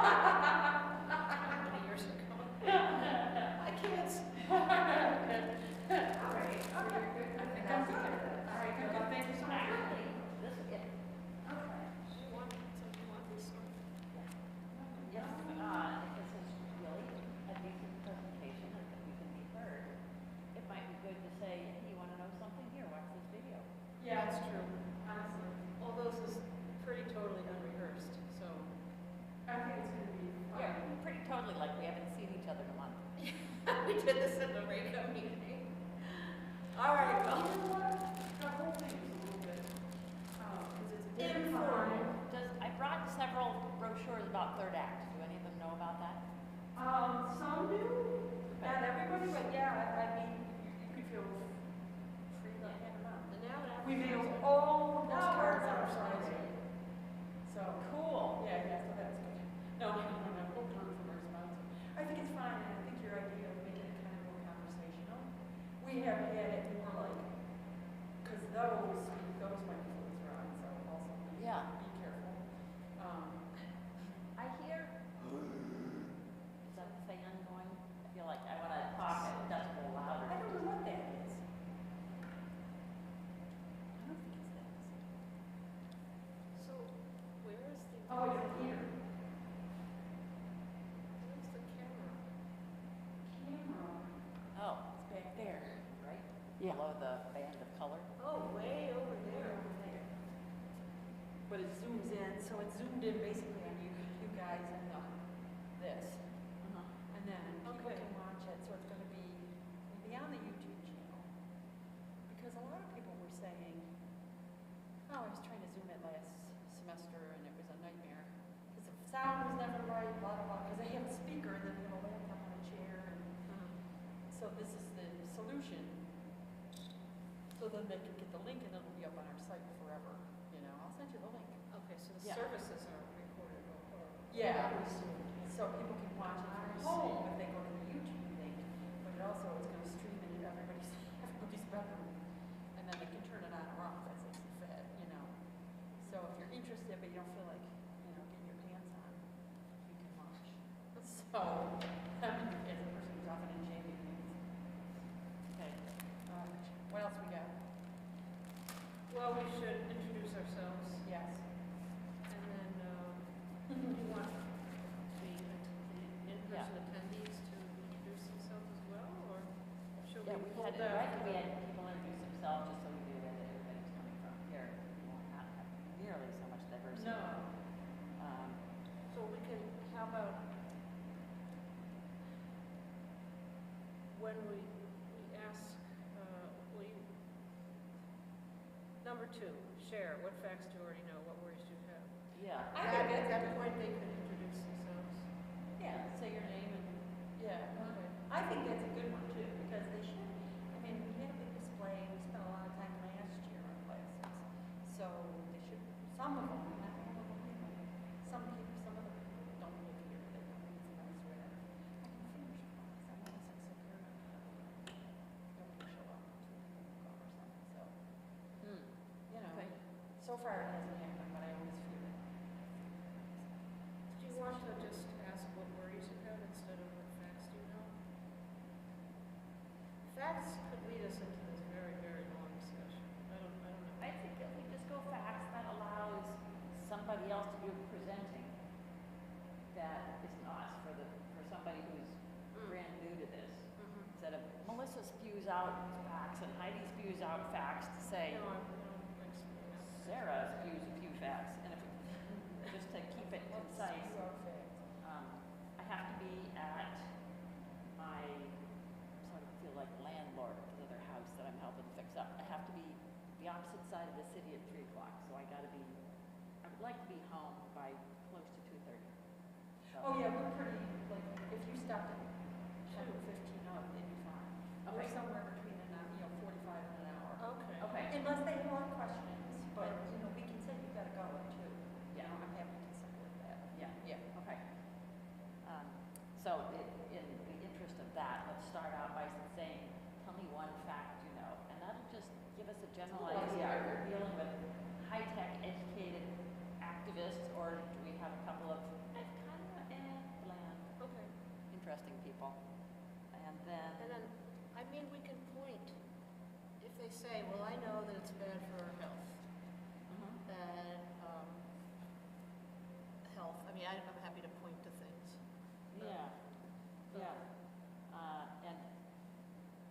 Many years ago. My kids. All right. Okay. I think I'm good. All right, good. Thank you so much. Actually, this is it. Okay. So you want this one? Yes, this is really a decent presentation and that we can be heard. It might be good to say, hey, you want to know something? Here, watch this video. Yeah, it's true. Honestly. Although this is pretty totally unrehearsed, so. I think it's going to be fun. Yeah, pretty totally like we haven't seen each other in a month. We did this in the radio meeting. All right, well. You know what? The whole thing is a little bit, because it's informal. I brought several brochures about third act. Do any of them know about that? Some do. Not everybody, but yeah, I mean, you could feel free to hand them out. We made all the postcards on our side. So cool. Yeah, so that's good. No, we'll learn from our sponsor. I think it's fine, and I think your idea of making it kind of more conversational. We have had it more like, because those microphones are on, so also be careful. I hear, is that the fan going? I feel like I want to talk at a decibel louder. I don't know what that is. I don't think it's this. So, where is the... Oh, it's here. Where's the camera? Camera. Oh, it's back there, right? Yeah. Below the band of color. Oh, way over there. But it zooms in, so it's zoomed in basically on you guys and this. And then people can watch it, so it's going to be on the YouTube channel. Because a lot of people were saying, oh, I was trying to zoom it last semester and it was a nightmare. Because the sound was never right, blah, blah, blah. Because they have a speaker and then they have a laptop on a chair. And so this is the solution. So then they can get the link and it'll be up on our site forever. You know, I'll send you the link. Okay, so the services are recorded. Yeah. So people can watch it from home if they go to the YouTube link, but it also is going to stream it in everybody's bedroom, and then they can turn it on or off as they see fit, you know. So if you're interested but you don't feel like, you know, getting your pants on, you can watch. So, as a person who's often in shaming things. Okay. What else we got? Well, we should introduce ourselves. Yes. And then, you want the in-person attendees to introduce themselves as well, or should we hold that? We had people introduce themselves just so we knew where everybody's coming from. Here, we will not have nearly so much diversity. No. So we can, how about when we ask, number 2, share, what facts do you already know, what worries do you have? Yeah. I think at that point they could introduce themselves. Yeah, say your name and, yeah, okay. I think that's a good one too, because they should, I mean, we had a big display, we spent a lot of time last year on classes. So they should, some of them, not all of them, anyway. Some of the people don't live here, they don't live elsewhere. I can finish class, I want to say so paranoid. Nobody show up to a or something, so. You know, so far it hasn't happened, but I always feel it. Do you want to just ask what worries you have instead of what facts do you know? Facts could lead us into this very, very long discussion. I don't know. I think if we just go facts, that allows somebody else to do presenting that isn't us, for somebody who's brand new to this. Instead of Melissa spews out facts and Heidi spews out facts to say, Sarah spews a few facts, and if just to keep it concise, I have to be at my sort of feel like landlord of the other house that I'm helping fix up. I have to be the opposite side of the city at 3 o'clock, so I would like to be home by close to 2:30. So. Oh yeah, we're pretty, like, if you stopped at 2:15 up, it'd be fine. Okay. We're somewhere between 45 and an hour. Okay. Okay. Unless they have a lot of questions, but, you know, we can say you gotta go too. Yeah. You know, I'm happy to support that. Yeah. Yeah. Okay. interesting people. And then, I mean, we can point, if they say, well, I know that it's bad for our health, and, I mean, I'm happy to point to things. yeah, and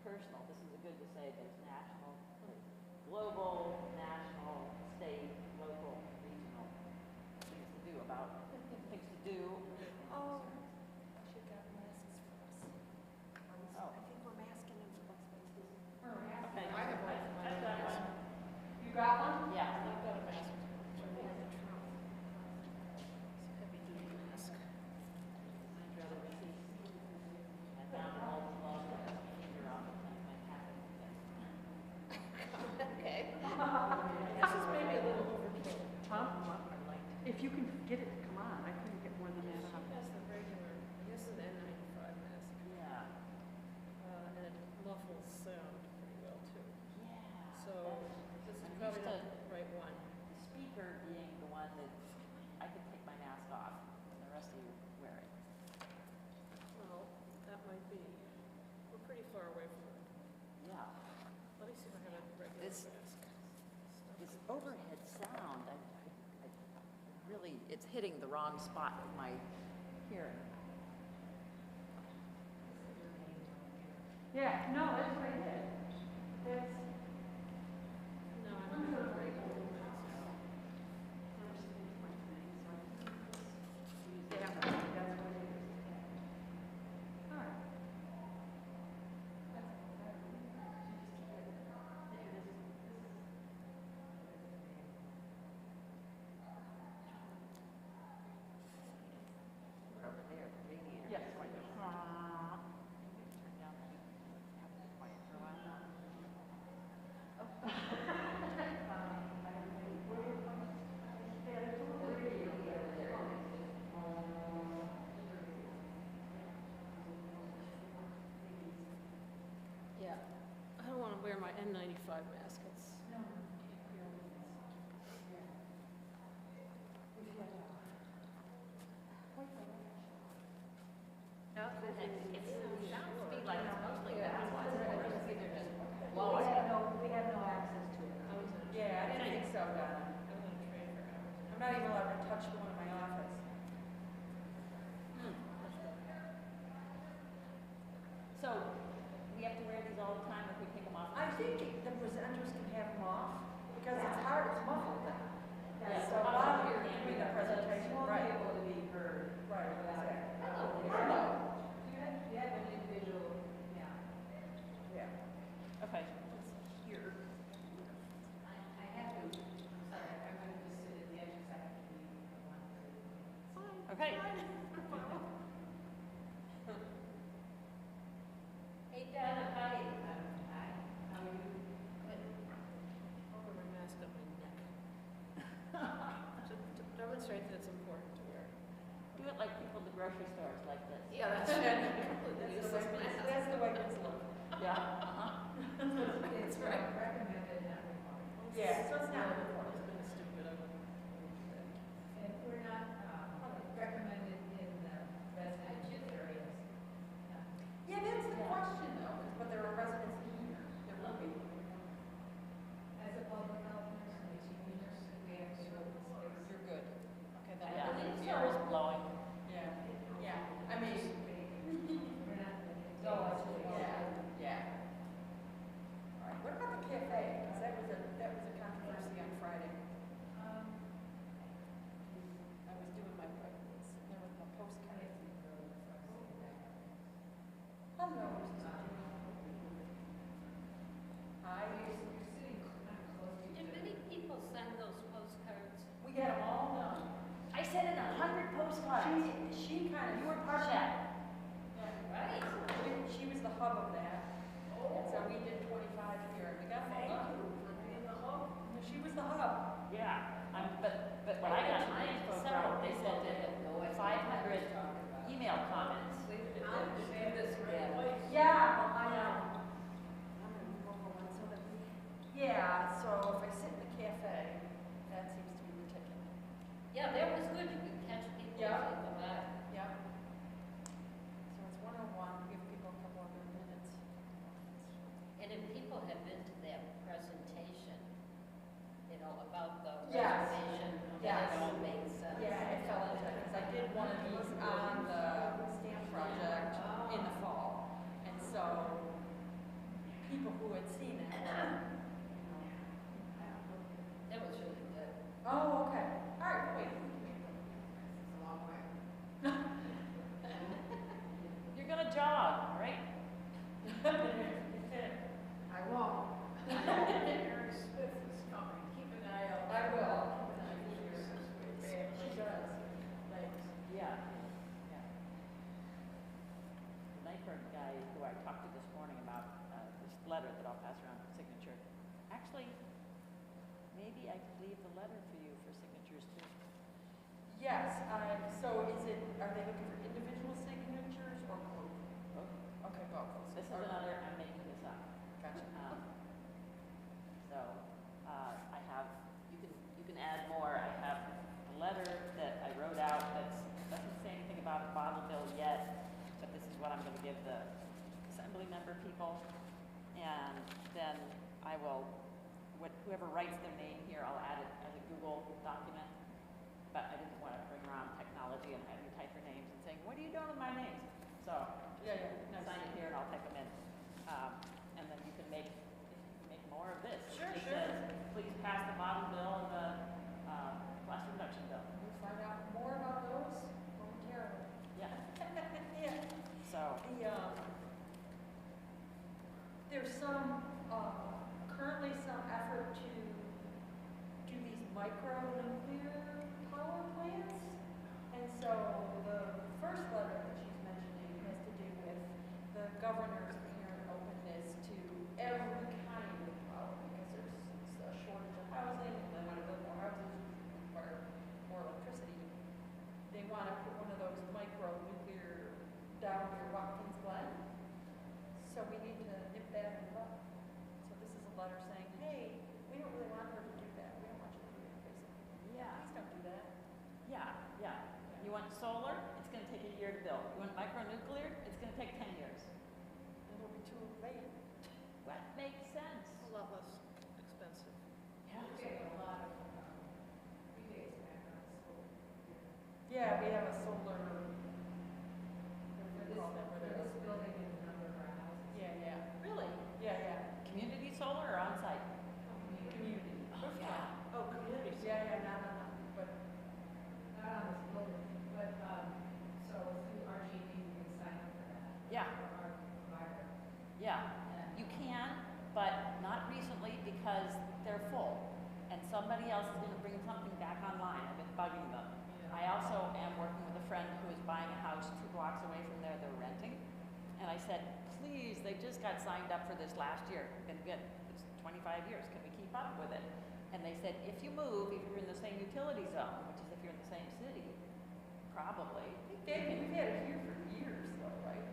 personal, this is good to say, there's national, global, national, state, local, regional, things to do about, things to do. Oh, she got masks for us. Oh. I think we're masking them for us. Okay. I have one. I've got one. You got one? Yeah. I've got a mask. It's a heavy-duty mask. I found an old glove that has a finger on it, and my cat is again. Okay. This is maybe a little overkill. Huh? If you can get it, come on, I couldn't get more than that She out. has the regular, this is an N95 mask, Yeah. and it muffles sound pretty well too. Yeah. So this is I'm probably used not to- the right one. The speaker being the one that I could take my mask off, and the rest of you wear it. Well, that might be, we're pretty far away from it. Yeah. Let me see if I have a regular This- mask. This overhead sound, I really, it's hitting the wrong spot with my hearing. Yeah, no, that's what I did. That's, No, I don't have a regular mask. yeah, that's what it is. All right. Over there, the radiator. Yes. Turn down the heat. Have to be quiet for a while now. Yeah, I don't want to wear my N95 mask. It's It sounds to me like it's mostly Yeah. that one. We have no access to it. I was in a Yeah, I didn't think so, Donna. I was in a train for hours. I'm not even allowed to touch the one in my office. So, we have to wear these all the time if we take them off? I think the presenters can have them off, because it's hard, it's muffled then. Yeah, So so while I'll you're doing the presentation, right. able to be heard. Right, exactly. Hello. You have an individual, yeah. Yeah. Okay. Here. I have to, sorry, I'm going to just sit at the edge because I have to leave at 1:30. Okay. Hey, Donna, hi. Hi, how are you? Good. I'll wear my mask up my neck. To demonstrate that it's important to wear. Do it like people in the grocery stores, like this. Yeah, that's completely useless mask. That's the way it's look. Yeah, uh-huh. It's recommended, not required. Yeah, so it's not It's important. been stupid, I wouldn't. And we're not recommended in the residential areas. Yeah, that's the question though, but there are residents here, there will be. As a public health nurse and a senior nurse, we have to go to the space. You're good. Okay, then. Yeah, believe the so. air is blowing. Yeah, yeah, I mean, We're not. no, it's, yeah. All right, what about the cafe? Because that was a controversy on Friday. I was doing my, sitting there with my postcard. Hello, Mrs. Hi. You're sitting kind of close to Did each other. many people send those postcards? We got them all done. I sent in 100 postcards. She kind of, You were part of that. Right. She was the hub of that. And so we did 25 here, and we got them all done. She was the hub. Yeah, but when I got my info from, they said that 500 email comments. I'll share this right away. Yeah, I talked to this morning about this letter that I'll pass around for signature. Actually, maybe I could leave the letter for you for signatures too. Yes, so are they looking for individual signatures or group? Both. Okay, both. This is another, I'm making this up. Gotcha. So, I have, you can add more. I have a letter that I wrote out that doesn't say anything about a bottle bill yet, but this is what I'm going to give the assembly member people. And then I will, whoever writes their name here, I'll add it as a Google document. But I didn't want to bring around technology and have you type your names and saying, what are you doing with my names? So, Yeah, no, sign it here and I'll type them in. And then you can make more of this. Sure, It sure. says, please pass the bottle bill and the plaster reduction bill. We'll find out more about those momentarily. Yeah. Yeah. So, There's currently some effort to do these micro-nuclear power plants. And so the first letter that she's mentioning has to do with the governor's apparent openness to every kind of power because there's a shortage of housing and they want to build more houses, which require more electricity. They want to put one of those micro-nuclear down near Watkins Glen. So we need to nip that in the bud. So this is a letter saying, hey, we don't really want her to do that. We don't want you to do that, basically. yeah. Please don't do that. Yeah. You want solar? It's going to take a year to build. You want micronuclear? It's going to take 10 years. It'll be too late. That makes sense. A lot less expensive. Yeah. We get a lot of rebates back on school. Yeah, we have a solar. For this building and a number of our houses. Yeah. Really? Yeah. Community solar or on-site? Community. Oh, yeah. Oh, community. Yeah, no. But Not on this building, but, so through RGB, we can sign up for that. Yeah. For our provider. Yeah. You can, but not recently because they're full. And somebody else is going to bring something back online. I've been bugging them. I also am working with a friend who is buying a house 2 blocks away from there they're renting. And I said, please, they just got signed up for this last year. It's 25 years. Can we keep up with it? And they said, if you move, if you're in the same utility zone, which is if you're in the same city, probably. we've had it here for years though, right?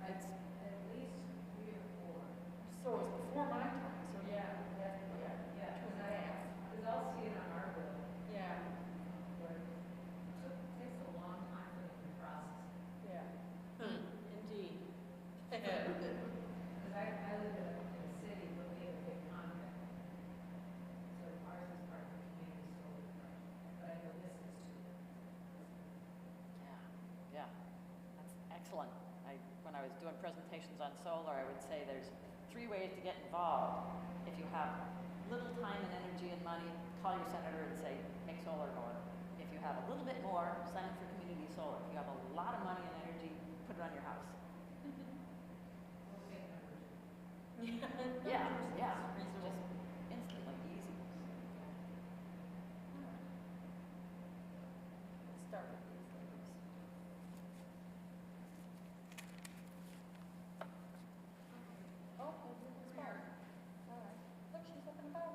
It's at least 3 or 4. So it's before my time, so yeah. Yeah, because I'll see it on our bill, Yeah. where it takes a long time for them to process. Yeah. Indeed. Because I live in a city where we have a big contract. So ours is part of the community solar project, but I know this is too. Yeah. That's excellent. When I was doing presentations on solar, I would say there's 3 ways to get involved. If you have little time and energy and money, call your senator and say, make solar more. If you have a little bit more, sign up for community solar. If you have a lot of money and energy, put it on your house. We'll take numbers. Yeah. Reasonable. Just instantly easy. Let's start with these ladies. Oh, smart. All right. Look, she's looking about.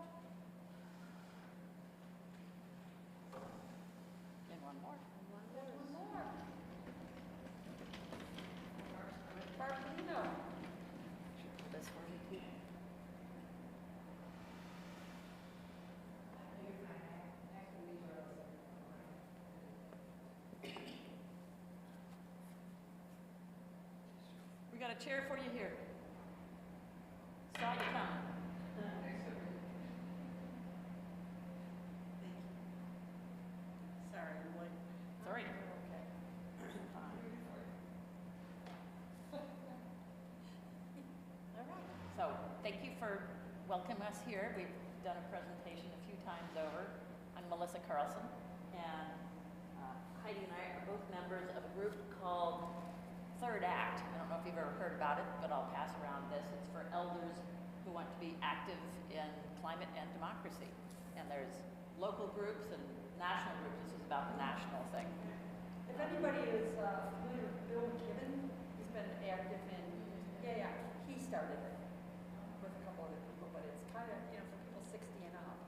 And one more. One more. Bartolino. This one. You're fine. Actually, these are also. We got a chair for you here. Saw you coming. Sorry, I'm late. It's all right. Okay. All right. So, thank you for welcoming us here. We've done a presentation a few times over. I'm Melissa Carlson, and Heidi and I are both members of a group called Third Act. I don't know if you've ever heard about it, but I'll pass around this. It's for elders who want to be active in climate and democracy. And there's local groups and national groups. This is about the national thing. If anybody is familiar with Bill McKibben, he's been active in started it with a couple other people, but it's kind of, you know, for people 60 and up.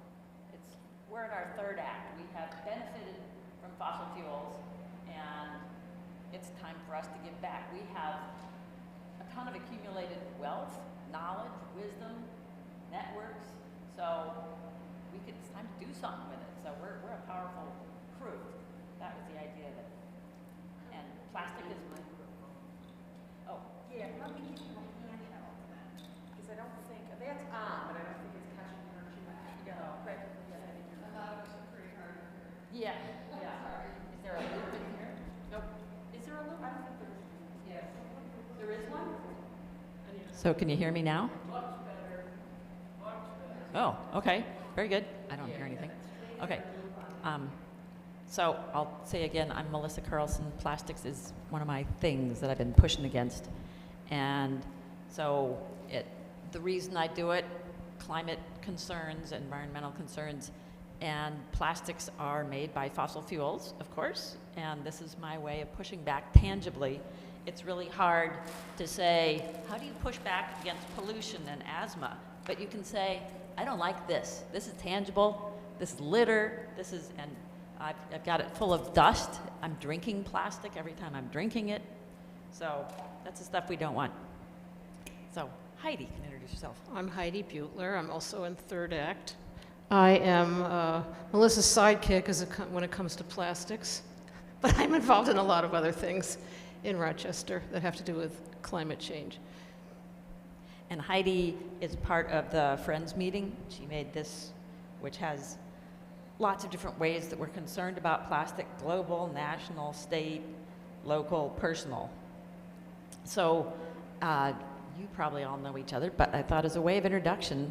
We're in our third act. We have benefited from fossil fuels, and it's time for us to give back. We have a ton of accumulated wealth, knowledge, wisdom, networks, so it's time to do something with it. So we're a powerful crew. That was the idea of it. And plastic is oh. Yeah, let me give you a handheld then, because I don't think, that's on, but I don't think it's catching your no, practically. Yeah, yeah. Is there a loop in here? Nope. Is there a loop? I don't think there is. Yes. There is one? So can you hear me now? Oh, okay. Very good. I don't hear anything. Okay. So I'll say again, I'm Melissa Carlson. Plastics is one of my things that I've been pushing against. And so the reason I do it, climate concerns, environmental concerns, and plastics are made by fossil fuels, of course, and this is my way of pushing back tangibly. It's really hard to say, how do you push back against pollution and asthma? But you can say, I don't like this. This is tangible. This is litter. And I've got it full of dust. I'm drinking plastic every time I'm drinking it. So that's the stuff we don't want. So Heidi can introduce yourself. I'm Heidi Beutler. I'm also in third act. I am Melissa's sidekick when it comes to plastics, but I'm involved in a lot of other things in Rochester that have to do with climate change. And Heidi is part of the Friends meeting. She made this, which has lots of different ways that we're concerned about plastic: global, national, state, local, personal. So you probably all know each other, but I thought as a way of introduction,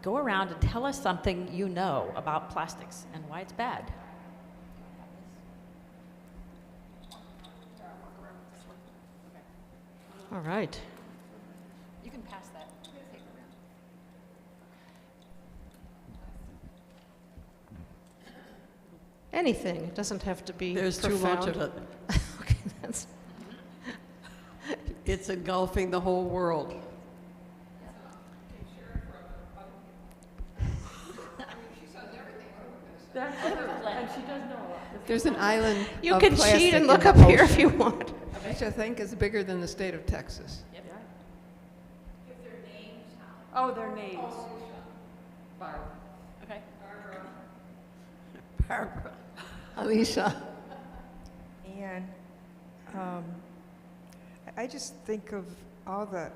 go around and tell us something you know about plastics and why it's bad. All right. You can pass that paper around. Anything. It doesn't have to be There's profound. too much of it. Okay, that's It's engulfing the whole world. And she does know a lot. There's an island You of can plastic cheat and in look the up here ocean, if you want. which I think is bigger than the state of Texas. Yep. Oh, their names. Barb. Okay. Barbara. Alicia. And I just think of all the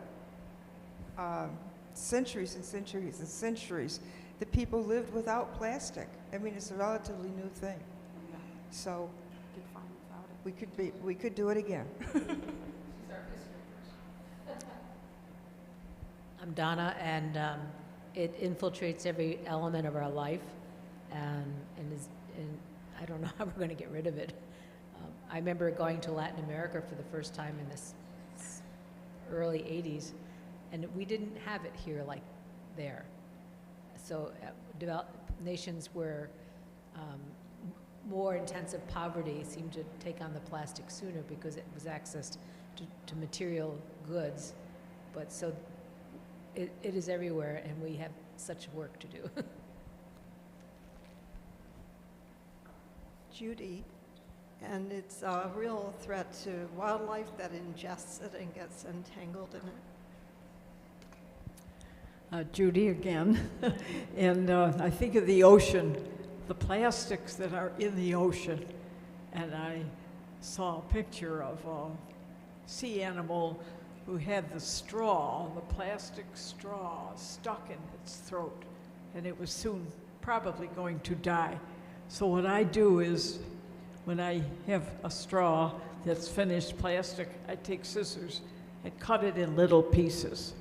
centuries and centuries and centuries that people lived without plastic. I mean, it's a relatively new thing. So we could do it again. I'm Donna, and it infiltrates every element of our life, and I don't know how we're going to get rid of it. I remember going to Latin America for the first time in this early 80s, and we didn't have it here like there. So developed nations where more intensive poverty seemed to take on the plastic sooner because it was access to material goods. But so it is everywhere, and we have such work to do. Judy, and it's a real threat to wildlife that ingests it and gets entangled in it. Judy again. And I think of the ocean, the plastics that are in the ocean. And I saw a picture of a sea animal who had the straw, the plastic straw, stuck in its throat. And it was soon probably going to die. So what I do is, when I have a straw that's finished plastic, I take scissors and cut it in little pieces.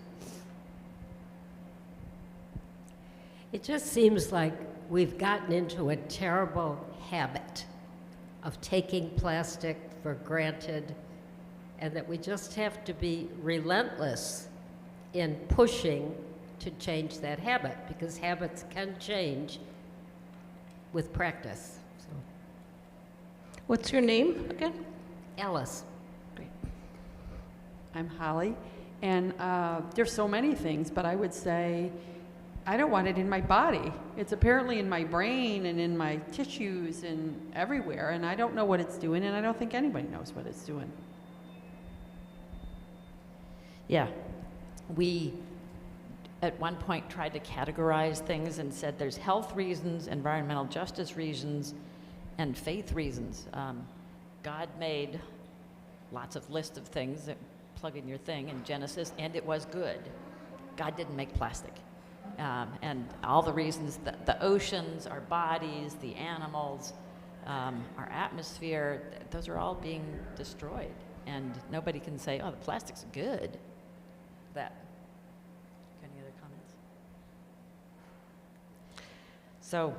It just seems like we've gotten into a terrible habit of taking plastic for granted, and that we just have to be relentless in pushing to change that habit, because habits can change with practice. So, What's your name again? Alice. I'm Holly, And there's so many things, but I would say I don't want it in my body. It's apparently in my brain and in my tissues and everywhere, and I don't know what it's doing, and I don't think anybody knows what it's doing. Yeah. We, at one point, tried to categorize things and said there's health reasons, environmental justice reasons, and faith reasons. God made lots of lists of things that plug in your thing in Genesis, and it was good. God didn't make plastic. And all the reasons, the oceans, our bodies, the animals, our atmosphere, those are all being destroyed. And nobody can say, oh, the plastic's good. That. Any other comments? So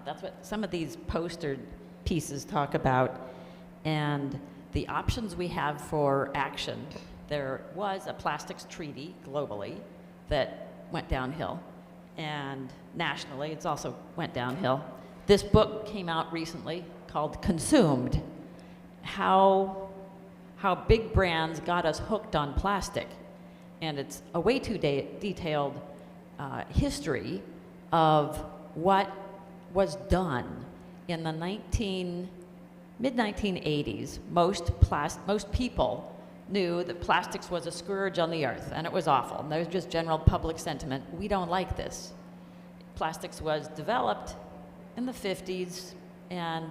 that's what some of these poster pieces talk about. And the options we have for action, there was a plastics treaty globally that went downhill, and nationally it's also went downhill. This book came out recently called Consumed, how big brands got us hooked on plastic. And it's a way too detailed history of what was done in the mid-1980s. Most people knew that plastics was a scourge on the earth, and it was awful. And there was just general public sentiment, we don't like this. Plastics was developed in the 50s and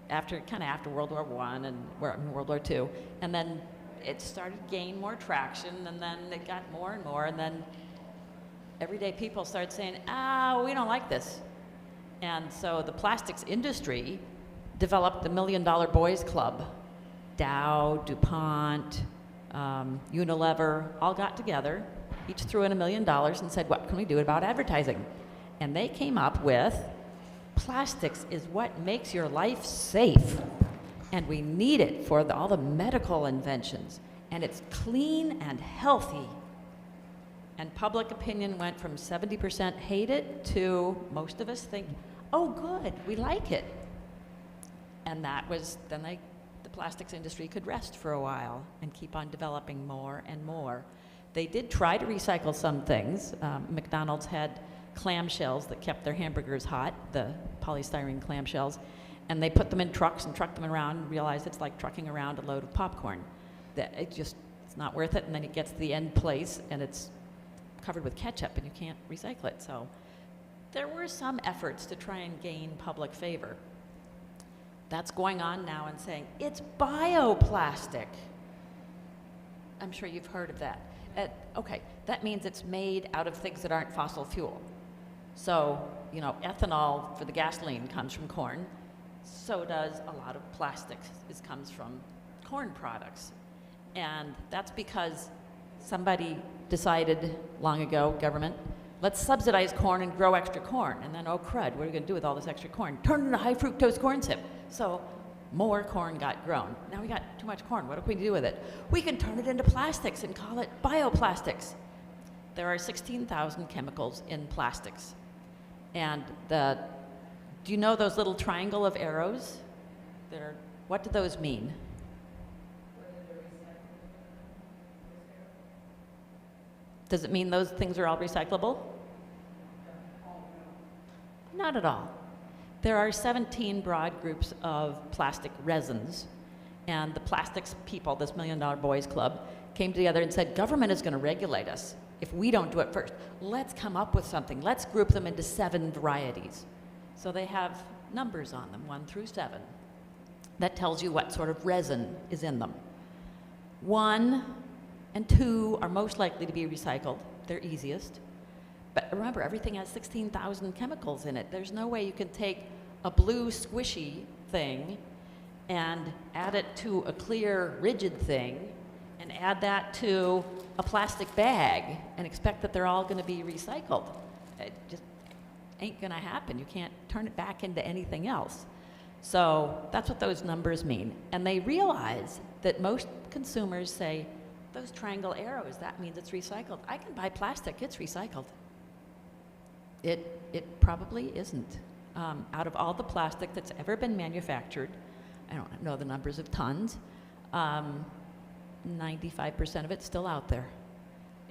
after World War I and World War II, and then it started to gain more traction, and then it got more and more, and then everyday people started saying, we don't like this. And so the plastics industry developed the $1 Million Boys Club. Dow, DuPont, Unilever, all got together, each threw in $1 million and said, what can we do about advertising? And they came up with, plastics is what makes your life safe. And we need it for all the medical inventions. And it's clean and healthy. And public opinion went from 70% hate it to most of us think, oh good, we like it. And that was, then the plastics industry could rest for a while and keep on developing more and more. They did try to recycle some things. McDonald's had clamshells that kept their hamburgers hot, the polystyrene clamshells, and they put them in trucks and trucked them around and realized it's like trucking around a load of popcorn. That it's not worth it, and then it gets to the end place and it's covered with ketchup and you can't recycle it. So there were some efforts to try and gain public favor. That's going on now and saying, it's bioplastic. I'm sure you've heard of that. Okay, that means it's made out of things that aren't fossil fuel. So, ethanol for the gasoline comes from corn. So does a lot of plastics. It comes from corn products. And that's because somebody decided long ago, government, let's subsidize corn and grow extra corn. And then, oh crud, what are we going to do with all this extra corn? Turn it into high fructose corn syrup. So more corn got grown. Now we got too much corn. What can we do with it? We can turn it into plastics and call it bioplastics. There are 16,000 chemicals in plastics. And do you know those little triangle of arrows? What do those mean? Does it mean those things are all recyclable? Not at all. There are 17 broad groups of plastic resins, and the plastics people, this $1 Million Boys Club, came together and said, government is going to regulate us if we don't do it first. Let's come up with something. Let's group them into 7 varieties. So they have numbers on them, 1 through 7. That tells you what sort of resin is in them. 1 and 2 are most likely to be recycled. They're easiest. But remember, everything has 16,000 chemicals in it. There's no way you can take a blue squishy thing and add it to a clear rigid thing and add that to a plastic bag and expect that they're all going to be recycled. It just ain't going to happen. You can't turn it back into anything else. So that's what those numbers mean. And they realize that most consumers say, those triangle arrows, that means it's recycled. I can buy plastic, it's recycled. It probably isn't. Out of all the plastic that's ever been manufactured, I don't know the numbers of tons, 95% of it's still out there.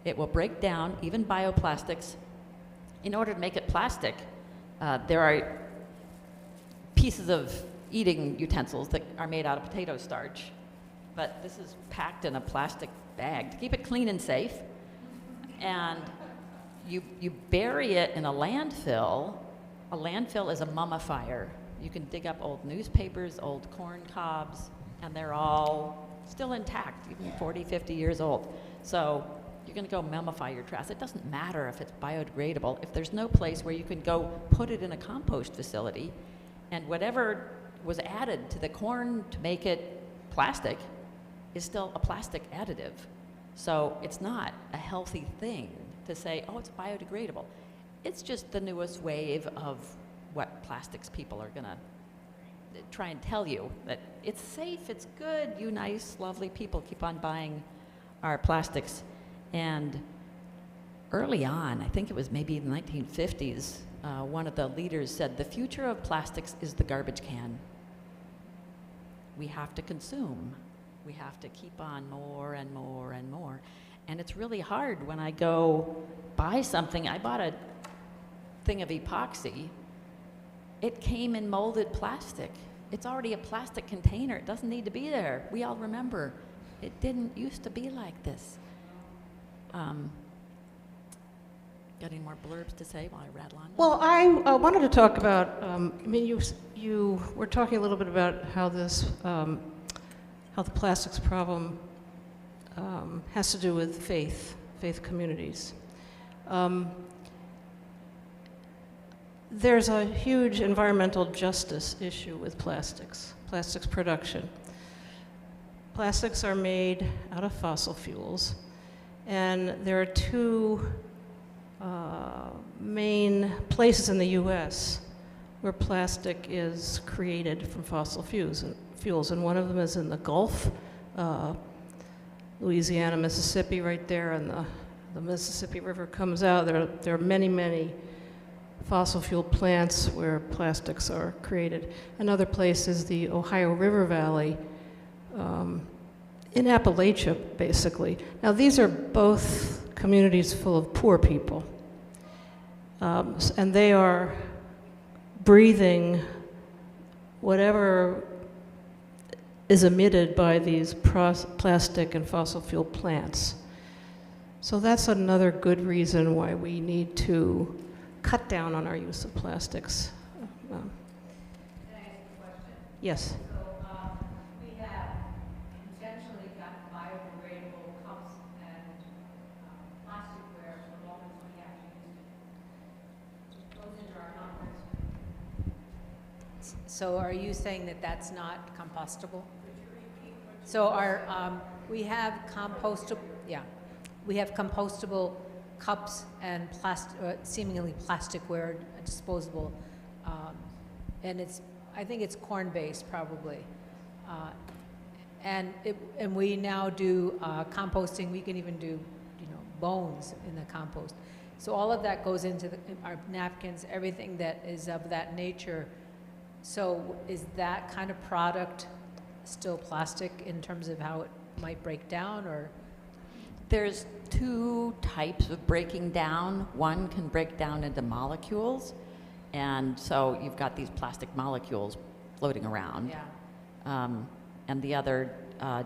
It will break down, even bioplastics. In order to make it plastic, there are pieces of eating utensils that are made out of potato starch, but this is packed in a plastic bag to keep it clean and safe. And you bury it in a landfill. A landfill is a mummifier. You can dig up old newspapers, old corn cobs, and they're all still intact, even 40, 50 years old. So you're going to go mummify your trash. It doesn't matter if it's biodegradable. If there's no place where you can go put it in a compost facility, and whatever was added to the corn to make it plastic is still a plastic additive. So it's not a healthy thing to say, oh, it's biodegradable. It's just the newest wave of what plastics people are going to try and tell you, that it's safe, it's good, you nice, lovely people keep on buying our plastics. And early on, I think it was maybe in the 1950s, one of the leaders said, the future of plastics is the garbage can. We have to consume. We have to keep on more and more and more. And it's really hard when I go buy something. I bought a thing of epoxy. It came in molded plastic. It's already a plastic container. It doesn't need to be there. We all remember it didn't used to be like this. Got any more blurbs to say while I rattle on? Well, I wanted to talk about, I mean, you were talking a little bit about how this, how the plastics problem has to do with faith communities. There's a huge environmental justice issue with plastics production. Plastics are made out of fossil fuels, and there are two main places in the U.S. where plastic is created from fossil fuels, and one of them is in the Gulf, Louisiana, Mississippi, right there, and the Mississippi River comes out. There are many, many fossil fuel plants where plastics are created. Another place is the Ohio River Valley, in Appalachia, basically. Now, these are both communities full of poor people, and they are breathing whatever is emitted by these plastic and fossil fuel plants. So that's another good reason why we need to cut down on our use of plastics. Can I ask a question? Yes. So we have intentionally got biodegradable cups and plasticware for the moments when we actually use it. Goes into our numbers. So are you saying that that's not compostable? So we have compostable, we have compostable cups and seemingly plasticware, disposable, and I think it's corn-based probably, and we now do composting. We can even do, bones in the compost. So all of that goes into our napkins, everything that is of that nature. So is that kind of product still plastic in terms of how it might break down, or? There's two types of breaking down. One can break down into molecules, and so you've got these plastic molecules floating around. Yeah. And the other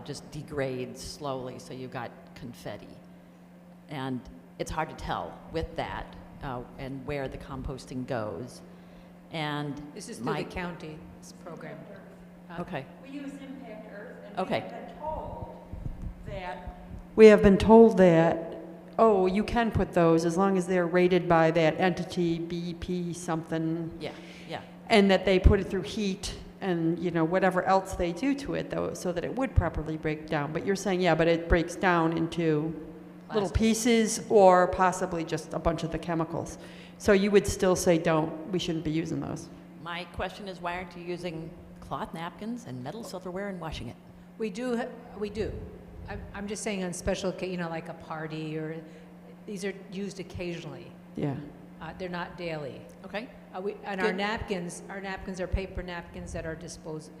just degrades slowly, so you've got confetti. And it's hard to tell with that and where the composting goes. And This is through the county's program. okay. We use Impact Earth, and Okay. We have been told that, oh, you can put those as long as they're rated by that entity, BP something, Yeah, yeah. and that they put it through heat and, whatever else they do to it, though, so that it would properly break down. But you're saying, yeah, but it breaks down into little pieces or possibly just a bunch of the chemicals. So you would still say we shouldn't be using those. My question is, why aren't you using cloth napkins and metal silverware and washing it? We do. I'm just saying on special, like a party, or these are used occasionally. Yeah. They're not daily. Okay. Our napkins are paper napkins that are disposed.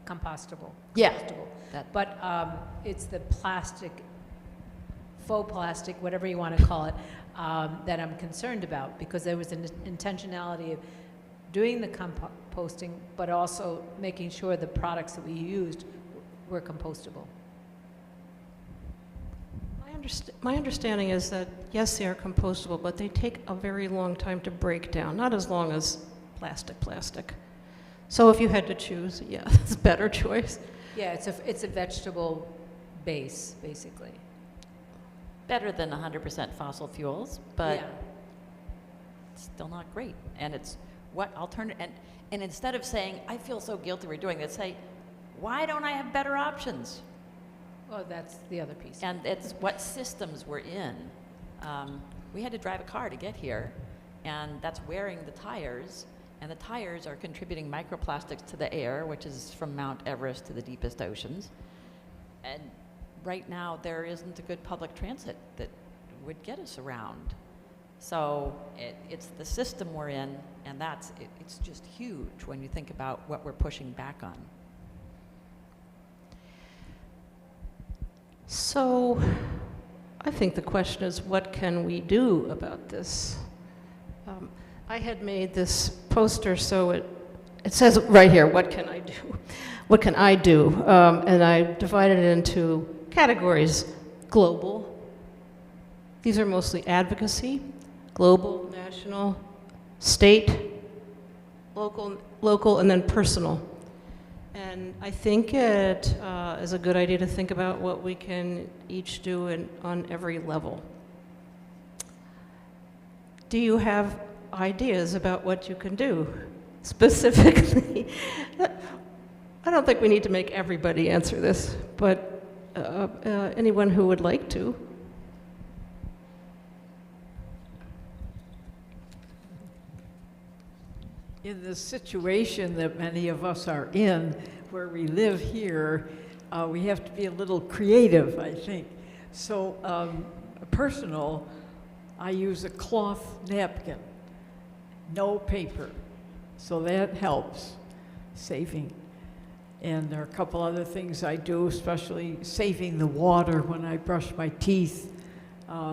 compostable. Yeah. compostable. That- But it's the plastic, faux plastic, whatever you want to call it, that I'm concerned about, because there was an intentionality of doing the composting, but also making sure the products that we used were compostable. My understanding is that, yes, they are compostable, but they take a very long time to break down, not as long as plastic. So if you had to choose, yeah, it's a better choice. Yeah, it's a vegetable base, basically. Better than 100% fossil fuels, but Yeah. still not great. And it's what alternative, and instead of saying, I feel so guilty we're doing this, say, why don't I have better options? Well, that's the other piece. And it's what systems we're in. We had to drive a car to get here, and that's wearing the tires, and the tires are contributing microplastics to the air, which is from Mount Everest to the deepest oceans. And right now, there isn't a good public transit that would get us around. So it's the system we're in, and it's just huge when you think about what we're pushing back on. So I think the question is, what can we do about this? I had made this poster, so it says right here, what can I do? What can I do? And I divided it into categories. Global. These are mostly advocacy. Global, national, state, local, and then personal. And I think it is a good idea to think about what we can each do on every level. Do you have ideas about what you can do specifically? I don't think we need to make everybody answer this, but anyone who would like to. In the situation that many of us are in, where we live here, we have to be a little creative, I think. So personal, I use a cloth napkin, no paper. So that helps saving. And there are a couple other things I do, especially saving the water when I brush my teeth,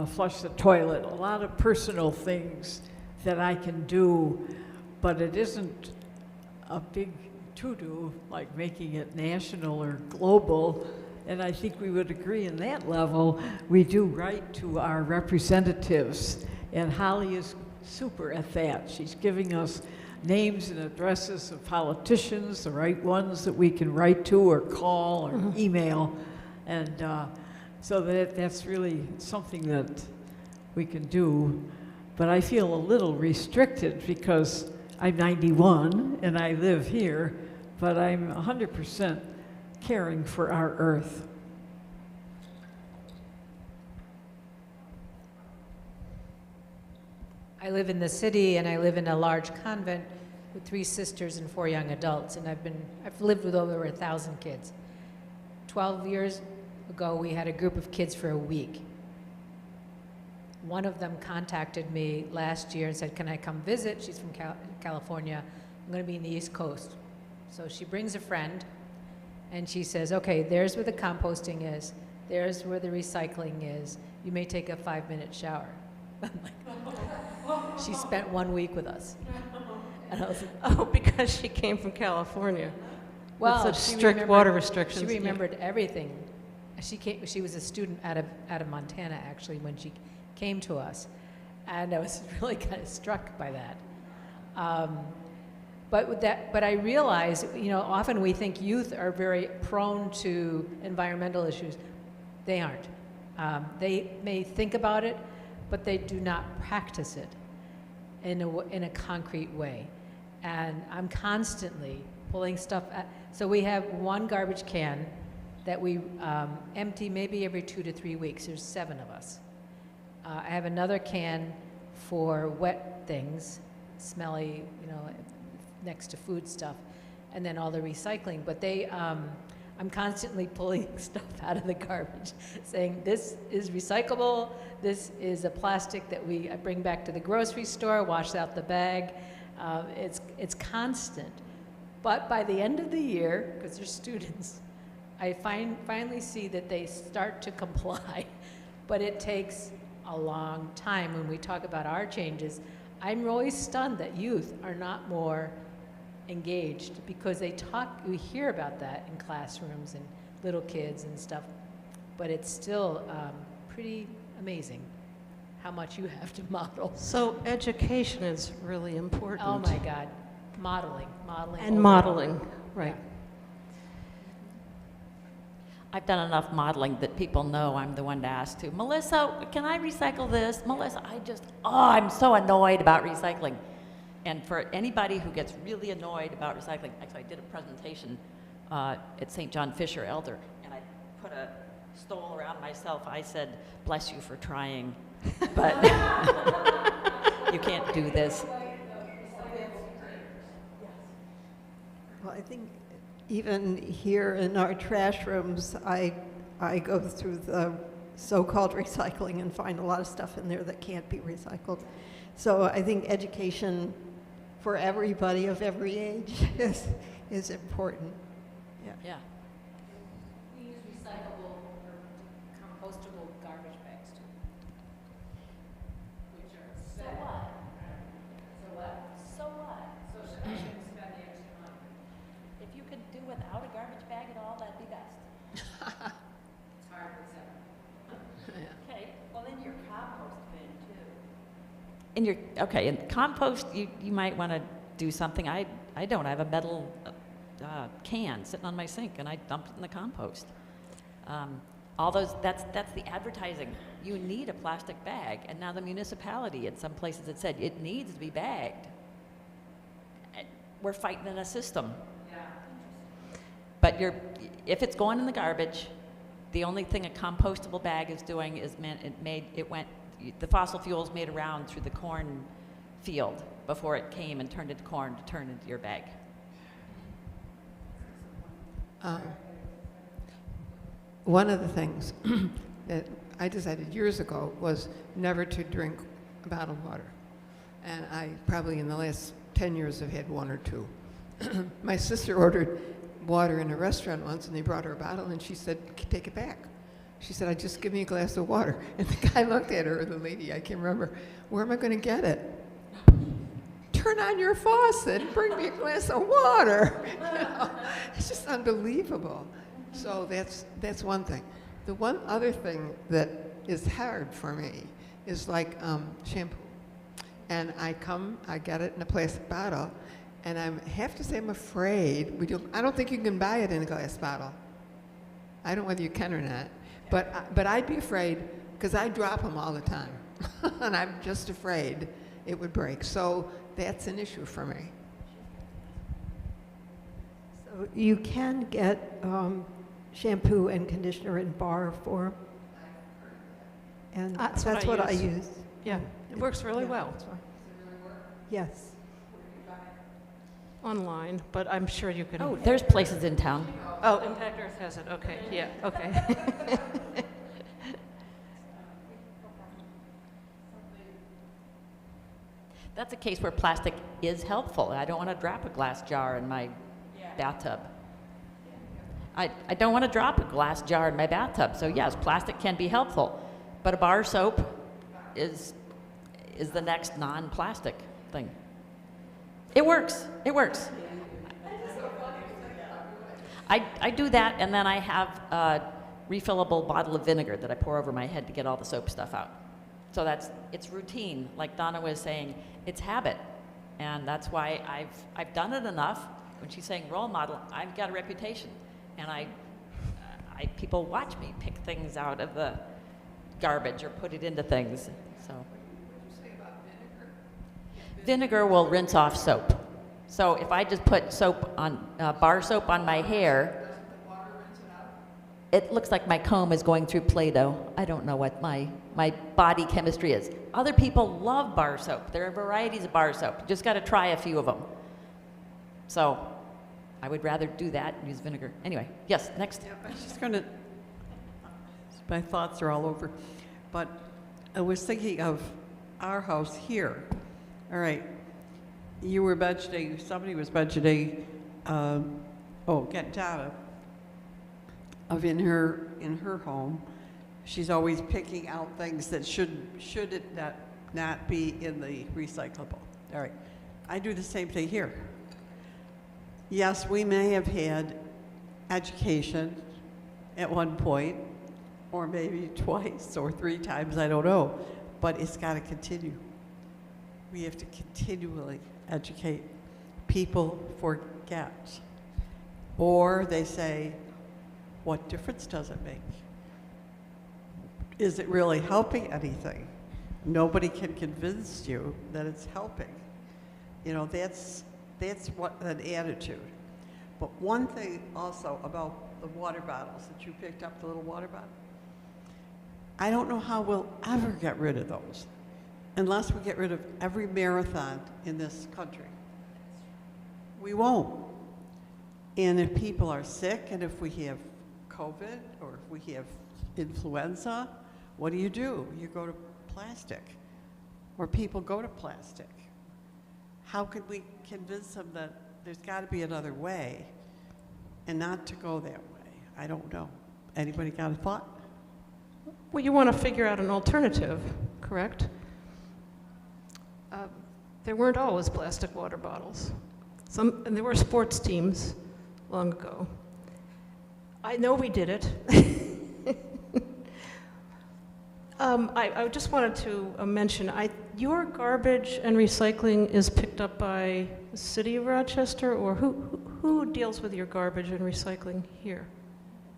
flush the toilet, a lot of personal things that I can do, but it isn't a big to-do like making it national or global. And I think we would agree in that level, we do write to our representatives, and Holly is super at that. She's giving us names and addresses of politicians, the right ones that we can write to or call or email. And so that's really something that we can do. But I feel a little restricted because I'm 91 and I live here, but I'm 100% caring for our earth. I live in the city, and I live in a large convent with 3 sisters and 4 young adults, and I've lived with over 1,000 kids. 12 years ago, we had a group of kids for a week. One of them contacted me last year and said, can I come visit? She's from California. I'm going to be in the East Coast. So she brings a friend, and she says, okay, there's where the composting is. There's where the recycling is. You may take a 5-minute shower. She spent 1 week with us. And I was like, Oh, because she came from California. well, With such she strict remembered- water restrictions. She remembered everything. She was a student out of Montana, actually, when she came to us. And I was really kind of struck by that. But I realize, often we think youth are very prone to environmental issues. They aren't. They may think about it, but they do not practice it in a concrete way. And I'm constantly pulling stuff out. So we have 1 garbage can that we empty maybe every 2 to 3 weeks. There's 7 of us. I have another can for wet things, smelly, next to food stuff, and then all the recycling. But I'm constantly pulling stuff out of the garbage, saying this is recyclable, this is a plastic that I bring back to the grocery store, wash out the bag. It's constant. But by the end of the year, because they're students, I finally see that they start to comply. But it takes a long time. When we talk about our changes, I'm always stunned that youth are not more engaged, because we hear about that in classrooms and little kids and stuff, but it's still pretty amazing how much you have to model. So education is really important. Oh my God, modeling. And overall. modeling, right. I've done enough modeling that people know I'm the one to ask to. Melissa, can I recycle this? Melissa, I'm so annoyed about recycling. And for anybody who gets really annoyed about recycling, actually I did a presentation at St. John Fisher Elder, and I put a stole around myself. I said, bless you for trying, but you can't do this. Well, I think even here in our trash rooms, I go through the so-called recycling and find a lot of stuff in there that can't be recycled. So I think education for everybody of every age is important. Yeah. We use recyclable or compostable garbage bags too. Which are So what? So what? So what? So I shouldn't spend the extra money. If you could do without a garbage bag at all, that'd be best. It's hard to accept. Okay, well, in your compost bin too. In compost, you might want to do something. I don't. I have a metal can sitting on my sink, and I dump it in the compost. All those, that's the advertising. You need a plastic bag, and now the municipality, in some places it said it needs to be bagged. And we're fighting in a system. Yeah. But if it's going in the garbage, the only thing a compostable bag is doing is the fossil fuels made around through the corn field before it came and turned into corn to turn into your bag. One of the things that I decided years ago was never to drink bottled water. And I probably in the last 10 years have had one or two. My sister ordered water in a restaurant once, and they brought her a bottle, and she said, take it back. She said, just give me a glass of water. And the guy looked at her, or the lady, I can't remember, where am I going to get it? Turn on your faucet and bring me a glass of water. You know, it's just unbelievable. So that's one thing. The one other thing that is hard for me is like shampoo. And I get it in a plastic bottle, and I have to say I'm afraid. I don't think you can buy it in a glass bottle. I don't know whether you can or not. But I'd be afraid, because I drop them all the time. And I'm just afraid it would break. So that's an issue for me. So you can get shampoo and conditioner in bar form. And That's that's what what I I use. use. Yeah, it works really Yeah, well. that's fine. Yes. Online, but I'm sure you can. Oh, there's places in town. Oh, Impact Earth has it, okay, yeah, okay. That's a case where plastic is helpful. I don't want to drop a glass jar in my bathtub. I don't want to drop a glass jar in my bathtub. So yes, plastic can be helpful, but a bar soap is the next non-plastic thing. It works. It works. I do that, and then I have a refillable bottle of vinegar that I pour over my head to get all the soap stuff out. So it's routine. Like Donna was saying, it's habit, and that's why I've done it enough. When she's saying role model, I've got a reputation, and people watch me pick things out of the garbage or put it into things. So. Vinegar will rinse off soap. So if I just put bar soap on my hair, it looks like my comb is going through Play-Doh. I don't know what my body chemistry is. Other people love bar soap. There are varieties of bar soap. You just got to try a few of them. So I would rather do that and use vinegar. Anyway, yes, next. Yeah, I was just going to, my thoughts are all over. But I was thinking of our house here. All right, you were budgeting, somebody was budgeting get Donna, of in her home, she's always picking out things that should it not be in the recyclable. All right, I do the same thing here. Yes, we may have had education at one point, or maybe twice or 3 times, I don't know, but it's got to continue. We have to continually educate. People forget. Or they say, what difference does it make? Is it really helping anything? Nobody can convince you that it's helping. You know, that's what an attitude. But one thing also about the water bottles that you picked up, the little water bottle, I don't know how we'll ever get rid of those unless we get rid of every marathon in this country. We won't. And if people are sick, and if we have COVID, or if we have influenza, what do? You go to plastic, or people go to plastic. How could we convince them that there's got to be another way and not to go that way? I don't know. Anybody got a thought? Well, you want to figure out an alternative, correct? There weren't always plastic water bottles. And there were sports teams long ago. I know we did it. I just wanted to mention, your garbage and recycling is picked up by the city of Rochester, or who deals with your garbage and recycling here?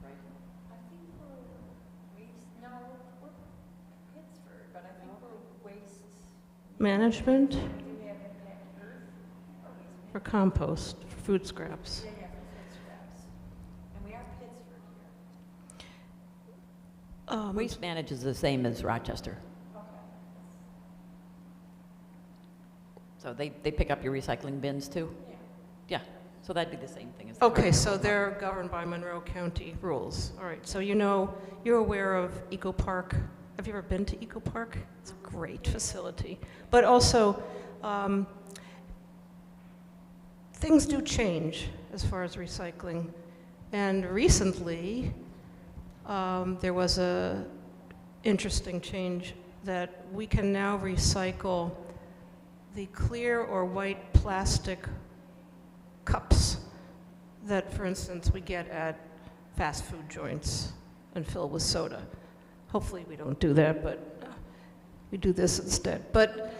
I think we're Pittsburgh, but I think we're waste. Management? Do we have impact earth or waste For compost, for food scraps? Yeah, for food scraps. And we are Pittsburgh here. Waste Manage is the same as Rochester. Okay. So they pick up your recycling bins too? Yeah. Yeah, so that'd be the same thing as the Okay, garbage. so they're governed by Monroe County rules. All right, so you're aware of Eco Park. Have you ever been to Eco Park? It's a great facility. But also, things do change as far as recycling. And recently, there was a interesting change that we can now recycle the clear or white plastic cups that, for instance, we get at fast food joints and fill with soda. Hopefully we don't do that, but we do this instead. But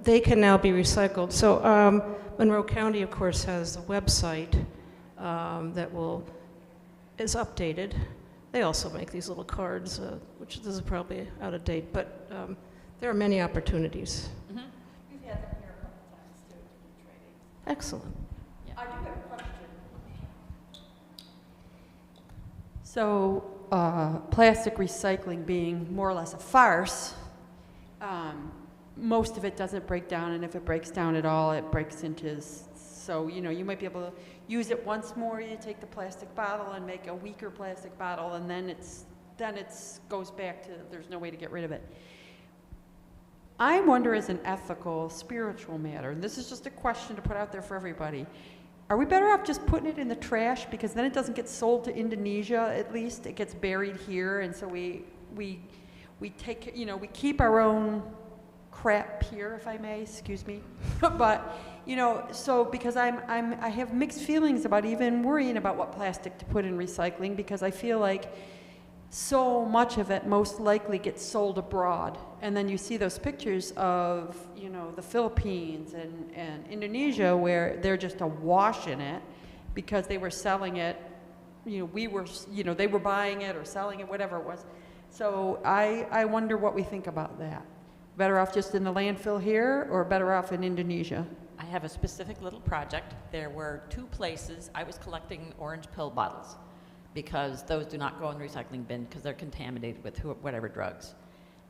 they can now be recycled. So Monroe County, of course, has a website that is updated. They also make these little cards, which this is probably out of date, but there are many opportunities. We've had them here a couple times too, in trainings. Excellent. I do have a question. So, plastic recycling being more or less a farce, most of it doesn't break down, and if it breaks down at all, it breaks into, so, you might be able to use it once more, you take the plastic bottle and make a weaker plastic bottle, and then it goes back to, there's no way to get rid of it. I wonder, as an ethical, spiritual matter, and this is just a question to put out there for everybody, are we better off just putting it in the trash, because then it doesn't get sold to Indonesia, at least it gets buried here, and so we take, we keep our own crap here, if I may, excuse me, but, so because I have mixed feelings about even worrying about what plastic to put in recycling, because I feel like so much of it most likely gets sold abroad, and then you see those pictures of, the Philippines and Indonesia where they're just awash in it because they were selling it, they were buying it or selling it, whatever it was. So I wonder what we think about that. Better off just in the landfill here, or better off in Indonesia? I have a specific little project. There were 2 places I was collecting orange pill bottles, because those do not go in the recycling bin because they're contaminated with whatever drugs.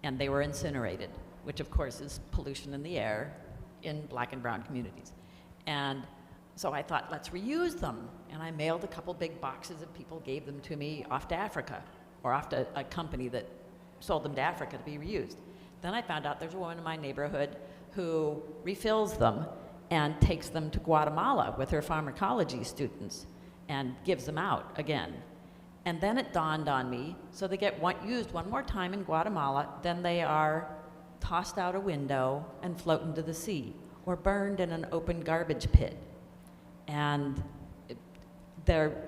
And they were incinerated, which of course is pollution in the air in black and brown communities. And so I thought, let's reuse them. And I mailed a couple big boxes, and people gave them to me off to Africa, or off to a company that sold them to Africa to be reused. Then I found out there's a woman in my neighborhood who refills them, and takes them to Guatemala with her pharmacology students and gives them out again. And then it dawned on me, so they get used one more time in Guatemala, then they are tossed out a window and float into the sea, or burned in an open garbage pit. And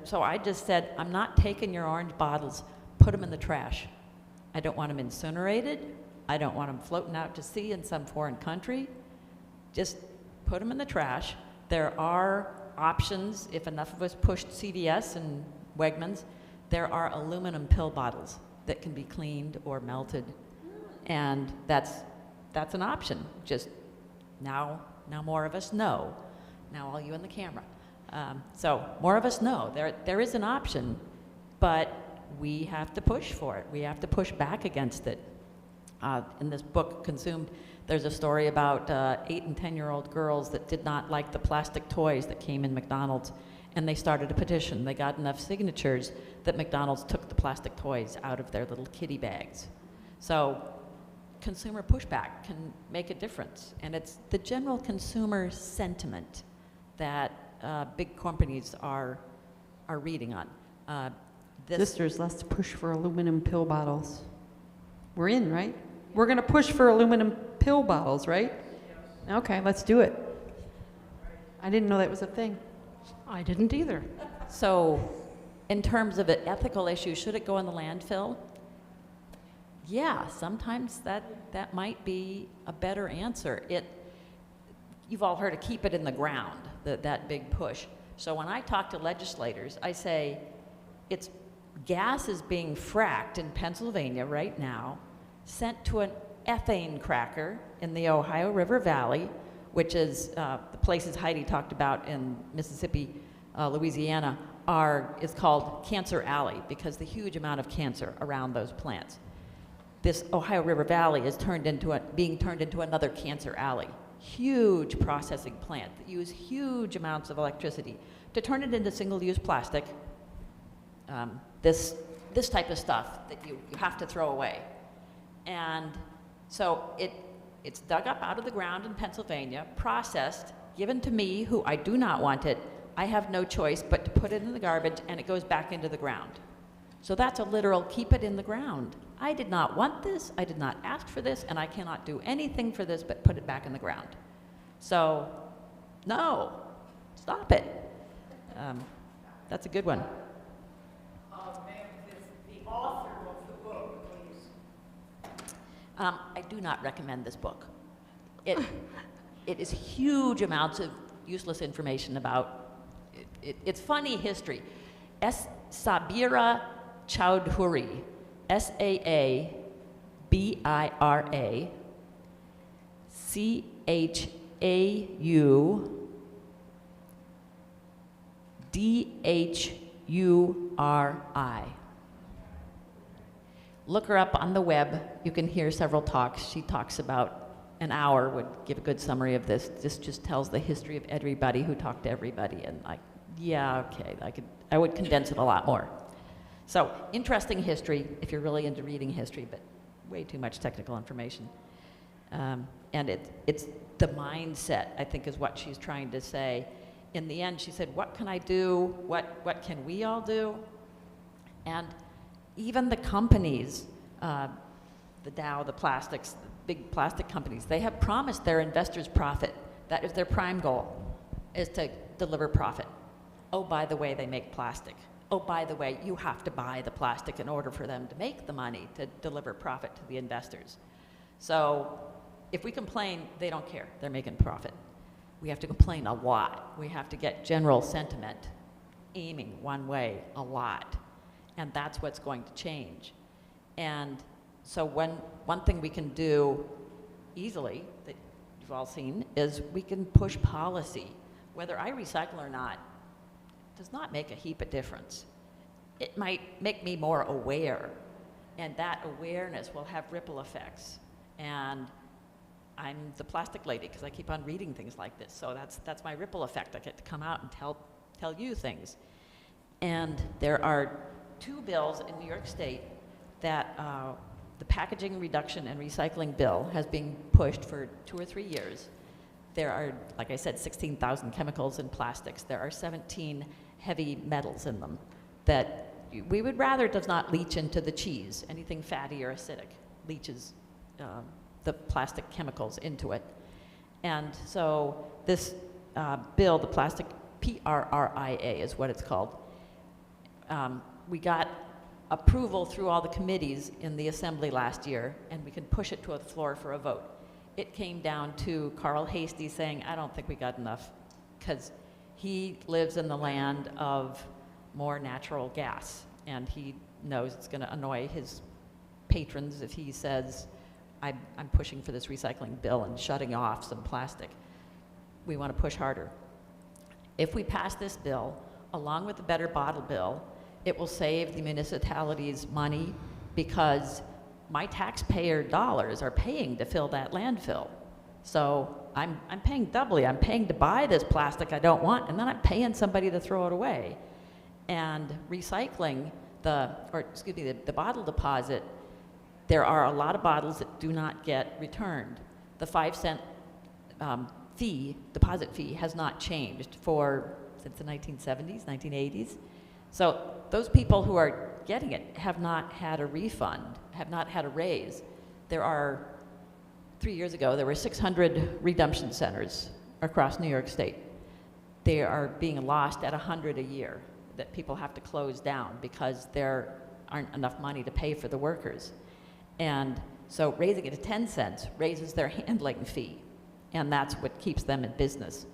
so I just said, I'm not taking your orange bottles, put them in the trash. I don't want them incinerated. I don't want them floating out to sea in some foreign country. Just put them in the trash. There are options, if enough of us pushed CVS and Wegmans, there are aluminum pill bottles that can be cleaned or melted. And that's an option. Just now more of us know. Now all you in the camera. So more of us know there is an option, but we have to push for it. We have to push back against it. In this book, Consumed, there's a story about 8 and 10-year-old girls that did not like the plastic toys that came in McDonald's, and they started a petition. They got enough signatures that McDonald's took the plastic toys out of their little kiddie bags. So consumer pushback can make a difference, and it's the general consumer sentiment that big companies are reading on. Sisters, let's push for aluminum pill bottles. We're in, right? We're going to push for aluminum pill bottles, right? Okay, let's do it. I didn't know that was a thing. I didn't either. So in terms of an ethical issue, should it go in the landfill? Yeah, sometimes that might be a better answer. You've all heard of keep it in the ground, that big push. So when I talk to legislators, I say, gas is being fracked in Pennsylvania right now, sent to an ethane cracker in the Ohio River Valley, which is the places Heidi talked about in Mississippi, Louisiana, is called Cancer Alley because the huge amount of cancer around those plants. This Ohio River Valley is being turned into another cancer alley. Huge processing plant that use huge amounts of electricity to turn it into single-use plastic. This type of stuff that you have to throw away. And so it's dug up out of the ground in Pennsylvania, processed, given to me, who I do not want it. I have no choice but to put it in the garbage, and it goes back into the ground. So that's a literal keep it in the ground. I did not want this, I did not ask for this, and I cannot do anything for this but put it back in the ground. So, no, stop it. That's a good one. The author of the book, please. I do not recommend this book. It is huge amounts of useless information about, it's funny history. Sabira Chowdhury, Saabira Chaudhuri. Look her up on the web. You can hear several talks. She talks about an hour, would give a good summary of this. This just tells the history of everybody who talked to everybody. And yeah, okay, I would condense it a lot more. So interesting history if you're really into reading history, but way too much technical information. And it's the mindset, I think, is what she's trying to say. In the end, she said, what can I do? What can we all do? And even the companies, the Dow, the plastics, the big plastic companies, they have promised their investors profit. That is their prime goal, is to deliver profit. Oh, by the way, they make plastic. Oh, by the way, you have to buy the plastic in order for them to make the money to deliver profit to the investors. So if we complain, they don't care. They're making profit. We have to complain a lot. We have to get general sentiment aiming one way a lot. And that's what's going to change. And so one thing we can do easily, that you've all seen, is we can push policy. Whether I recycle or not does not make a heap of difference. It might make me more aware, and that awareness will have ripple effects. And I'm the plastic lady because I keep on reading things like this, so that's my ripple effect. I get to come out and tell you things. And there are 2 bills in New York State that the packaging reduction and recycling bill has been pushed for 2 or 3 years. There are, like I said, 16,000 chemicals in plastics. There are 17 heavy metals in them that we would rather does not leach into the cheese. Anything fatty or acidic leaches the plastic chemicals into it. And so this bill, the plastic PRRIA is what it's called, we got approval through all the committees in the assembly last year, and we can push it to the floor for a vote. It came down to Carl Hasty saying, I don't think we got enough, because he lives in the land of more natural gas, and he knows it's going to annoy his patrons if he says, I'm pushing for this recycling bill and shutting off some plastic. We want to push harder. If we pass this bill, along with the Better Bottle bill, it will save the municipalities money, because my taxpayer dollars are paying to fill that landfill. So I'm paying doubly. I'm paying to buy this plastic I don't want, and then I'm paying somebody to throw it away. And recycling the bottle deposit, there are a lot of bottles that do not get returned. The 5-cent deposit fee has not changed since the 1970s, 1980s. So those people who are getting it have not had a refund, have not had a raise. 3 years ago, there were 600 redemption centers across New York State. They are being lost at 100 a year that people have to close down because there aren't enough money to pay for the workers. And so raising it to 10 cents raises their handling fee, and that's what keeps them in business.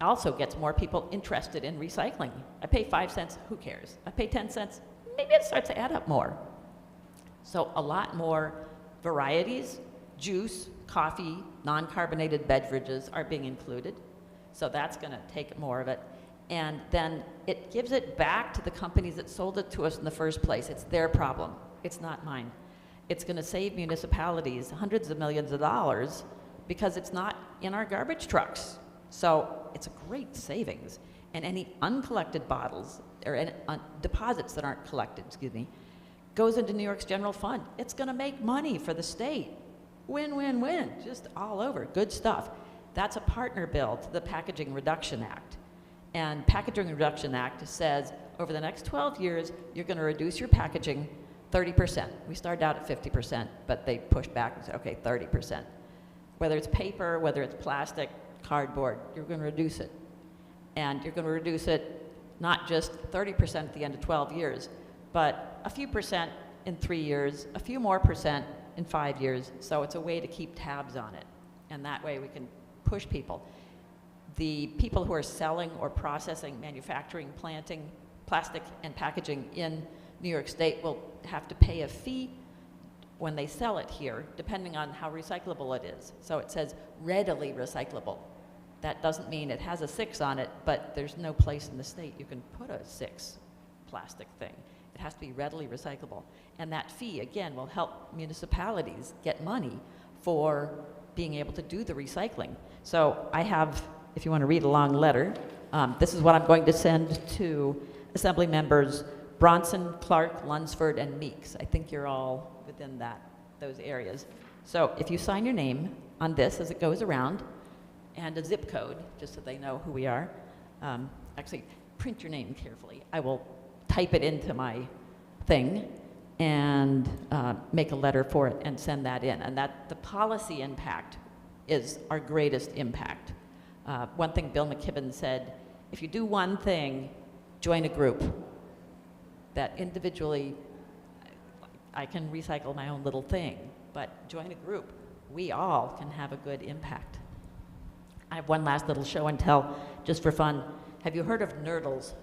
Also gets more people interested in recycling. I pay 5 cents, who cares? I pay 10 cents, maybe it starts to add up more. So a lot more varieties, juice, coffee, non-carbonated beverages are being included. So that's going to take more of it. And then it gives it back to the companies that sold it to us in the first place. It's their problem. It's not mine. It's going to save municipalities hundreds of millions of dollars because it's not in our garbage trucks. So it's a great savings. And any uncollected bottles, or any deposits that aren't collected, goes into New York's general fund. It's going to make money for the state. Win, win, win, just all over. Good stuff. That's a partner bill to the Packaging Reduction Act. And Packaging Reduction Act says over the next 12 years, you're going to reduce your packaging 30%. We started out at 50%, but they pushed back and said, okay, 30%. Whether it's paper, whether it's plastic, cardboard, you're going to reduce it. And you're going to reduce it not just 30% at the end of 12 years, but a few percent in 3 years, a few more percent in 5 years. So it's a way to keep tabs on it. And that way we can push people. The people who are selling or processing, manufacturing, planting plastic and packaging in New York State will have to pay a fee when they sell it here, depending on how recyclable it is. So it says readily recyclable. That doesn't mean it has a 6 on it, but there's no place in the state you can put a 6 plastic thing. It has to be readily recyclable. And that fee, again, will help municipalities get money for being able to do the recycling. So I have, if you want to read a long letter, this is what I'm going to send to Assembly members Bronson, Clark, Lunsford, and Meeks. I think you're all within those areas. So if you sign your name on this as it goes around, and a zip code, just so they know who we are, actually print your name carefully. I will type it into my thing and make a letter for it and send that in. And that the policy impact is our greatest impact. One thing Bill McKibben said, if you do one thing, join a group. That individually, I can recycle my own little thing, but join a group. We all can have a good impact. I have one last little show and tell, just for fun. Have you heard of nurdles?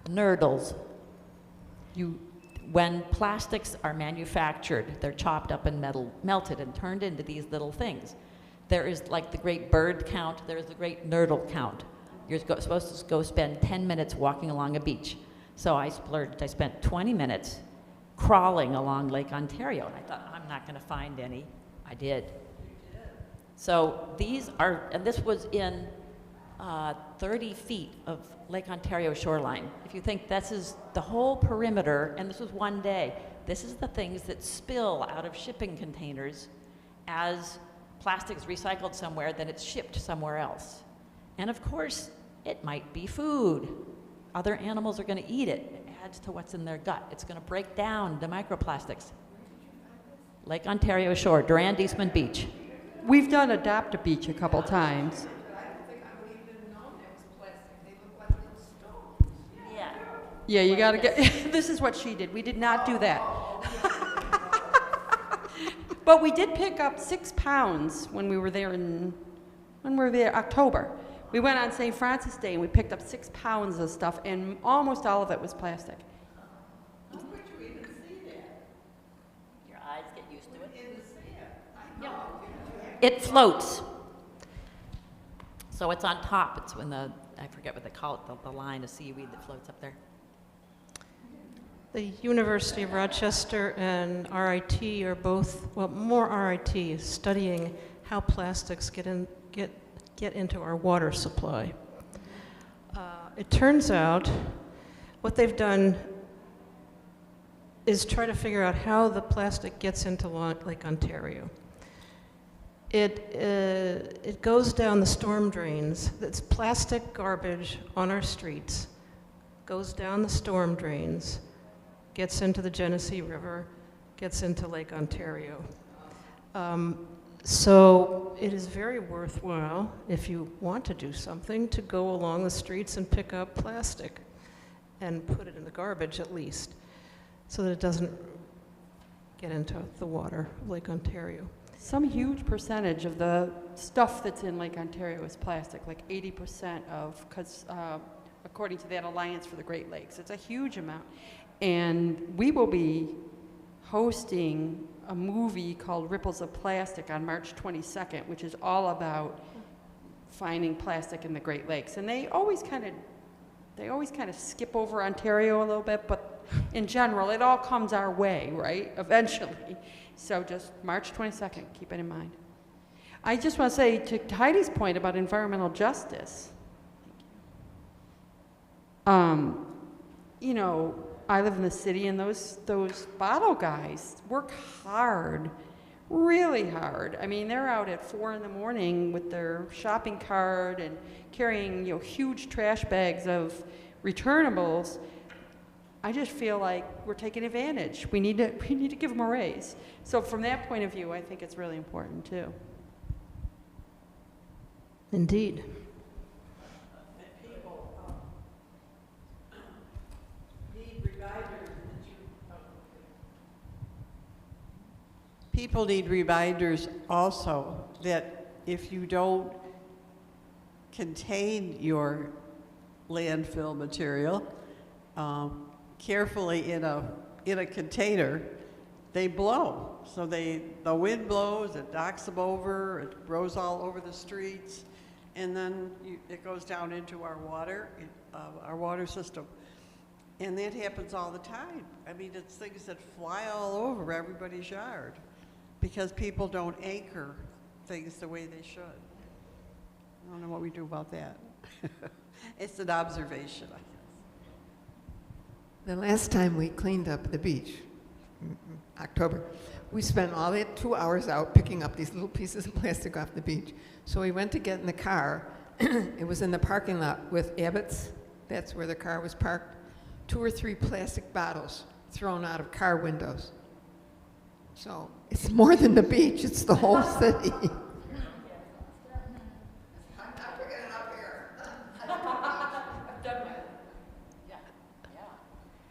Nurdles. When plastics are manufactured, they're chopped up and melted and turned into these little things. There is like the great bird count, there's the great nurdle count. You're supposed to go spend 10 minutes walking along a beach. So I splurged. I spent 20 minutes crawling along Lake Ontario, and I thought, I'm not going to find any. I did. So these are, and this was in 30 feet of Lake Ontario shoreline. If you think this is the whole perimeter, and this was one day, this is the things that spill out of shipping containers as plastic is recycled somewhere, then it's shipped somewhere else. And of course, it might be food. Other animals are going to eat it. It adds to what's in their gut. It's going to break down the microplastics. Lake Ontario shore, Durand Eastman Beach. We've done Adopt a Beach a couple times. Yeah. Yeah, you gotta get, this is what she did. We did not do that. But we did pick up 6 pounds when we were there October. We went on St. Francis Day and we picked up 6 pounds of stuff, and almost all of it was plastic. Your eyes get used to it. Yeah. It floats. So it's on top. It's when I forget what they call it, the line of seaweed that floats up there. The University of Rochester and RIT are both, well, more RIT is studying how plastics get into our water supply. It turns out what they've done is try to figure out how the plastic gets into Lake Ontario. It goes down the storm drains. It's plastic garbage on our streets, goes down the storm drains, gets into the Genesee River, gets into Lake Ontario. So it is very worthwhile, if you want to do something, to go along the streets and pick up plastic and put it in the garbage at least, so that it doesn't get into the water of Lake Ontario. Some huge percentage of the stuff that's in Lake Ontario is plastic, like 80% of, because according to that Alliance for the Great Lakes, it's a huge amount. And we will be hosting a movie called Ripples of Plastic on March 22nd, which is all about finding plastic in the Great Lakes. And they always kind of skip over Ontario a little bit, but in general, it all comes our way, right, eventually. So just March 22nd, keep it in mind. I just want to say to Heidi's point about environmental justice, you know, I live in the city, and those bottle guys work hard, really hard. I mean, they're out at 4 in the morning with their shopping cart and carrying, you know, huge trash bags of returnables. I just feel like we're taking advantage. We need to give them a raise. So from that point of view, I think it's really important too. Indeed. People need reminders also that if you don't contain your landfill material carefully in a container, they blow. So the wind blows, it knocks them over, it blows all over the streets, and then it goes down into our water system. And that happens all the time. I mean, it's things that fly all over everybody's yard because people don't anchor things the way they should. I don't know what we do about that. It's an observation, I guess. The last time we cleaned up the beach, October, we spent all that 2 hours out picking up these little pieces of plastic off the beach. So we went to get in the car. It was in the parking lot with Abbott's. That's where the car was parked. 2 or 3 plastic bottles thrown out of car windows. So it's more than the beach, it's the whole city. I'm not picking it up here.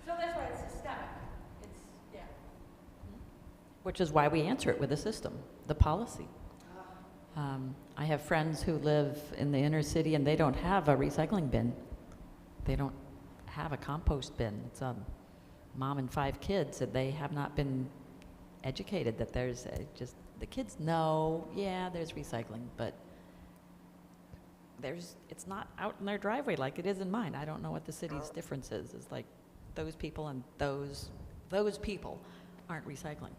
So that's why it's systemic. It's, yeah. Which is why we answer it with a system, the policy. I have friends who live in the inner city and they don't have a recycling bin. They don't have a compost bin. It's a mom and 5 kids, and they have not been educated that there's the kids know, yeah, there's recycling, but it's not out in their driveway like it is in mine. I don't know what the city's difference is. It's like those people and those people aren't recycling.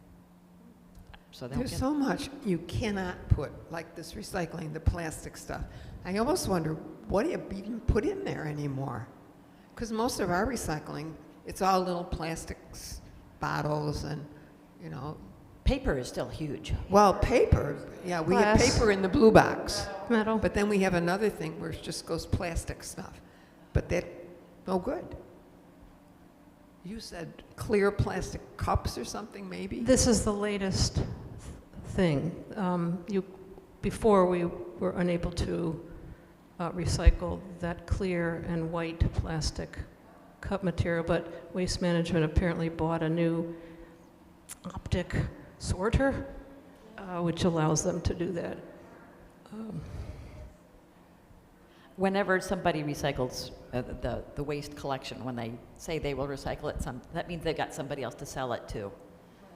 So There's so much you cannot put, like this recycling, the plastic stuff. I almost wonder, what do you even put in there anymore? Because most of our recycling, it's all little plastics, bottles, and, you know, Paper is still huge. Well, paper, yeah, we have Glass. paper in the blue box. Metal. But then we have another thing where it just goes plastic stuff. But that, no good. You said clear plastic cups or something, maybe? This is the latest thing. Before we were unable to recycle that clear and white plastic cup material, but Waste Management apparently bought a new optic sorter, which allows them to do that. Whenever somebody recycles the waste collection, when they say they will recycle it, that means they've got somebody else to sell it to.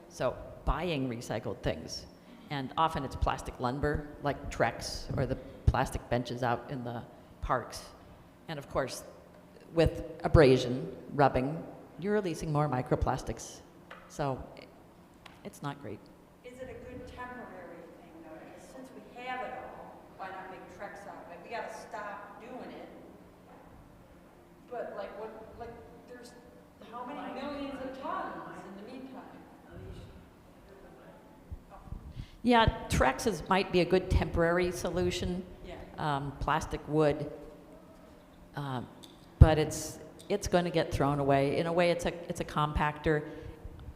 So buying recycled things, and often it's plastic lumber, like Trex, or the plastic benches out in the parks. And of course, with abrasion, rubbing, you're releasing more microplastics. So it's not great. Is it a good temporary thing, though? Because since we have it all, why not make Trex out of it? We gotta stop doing it. But there's how many millions of tons in the meantime? Yeah, Trex might be a good temporary solution. Yeah. Plastic wood, but it's going to get thrown away. In a way, it's a compactor.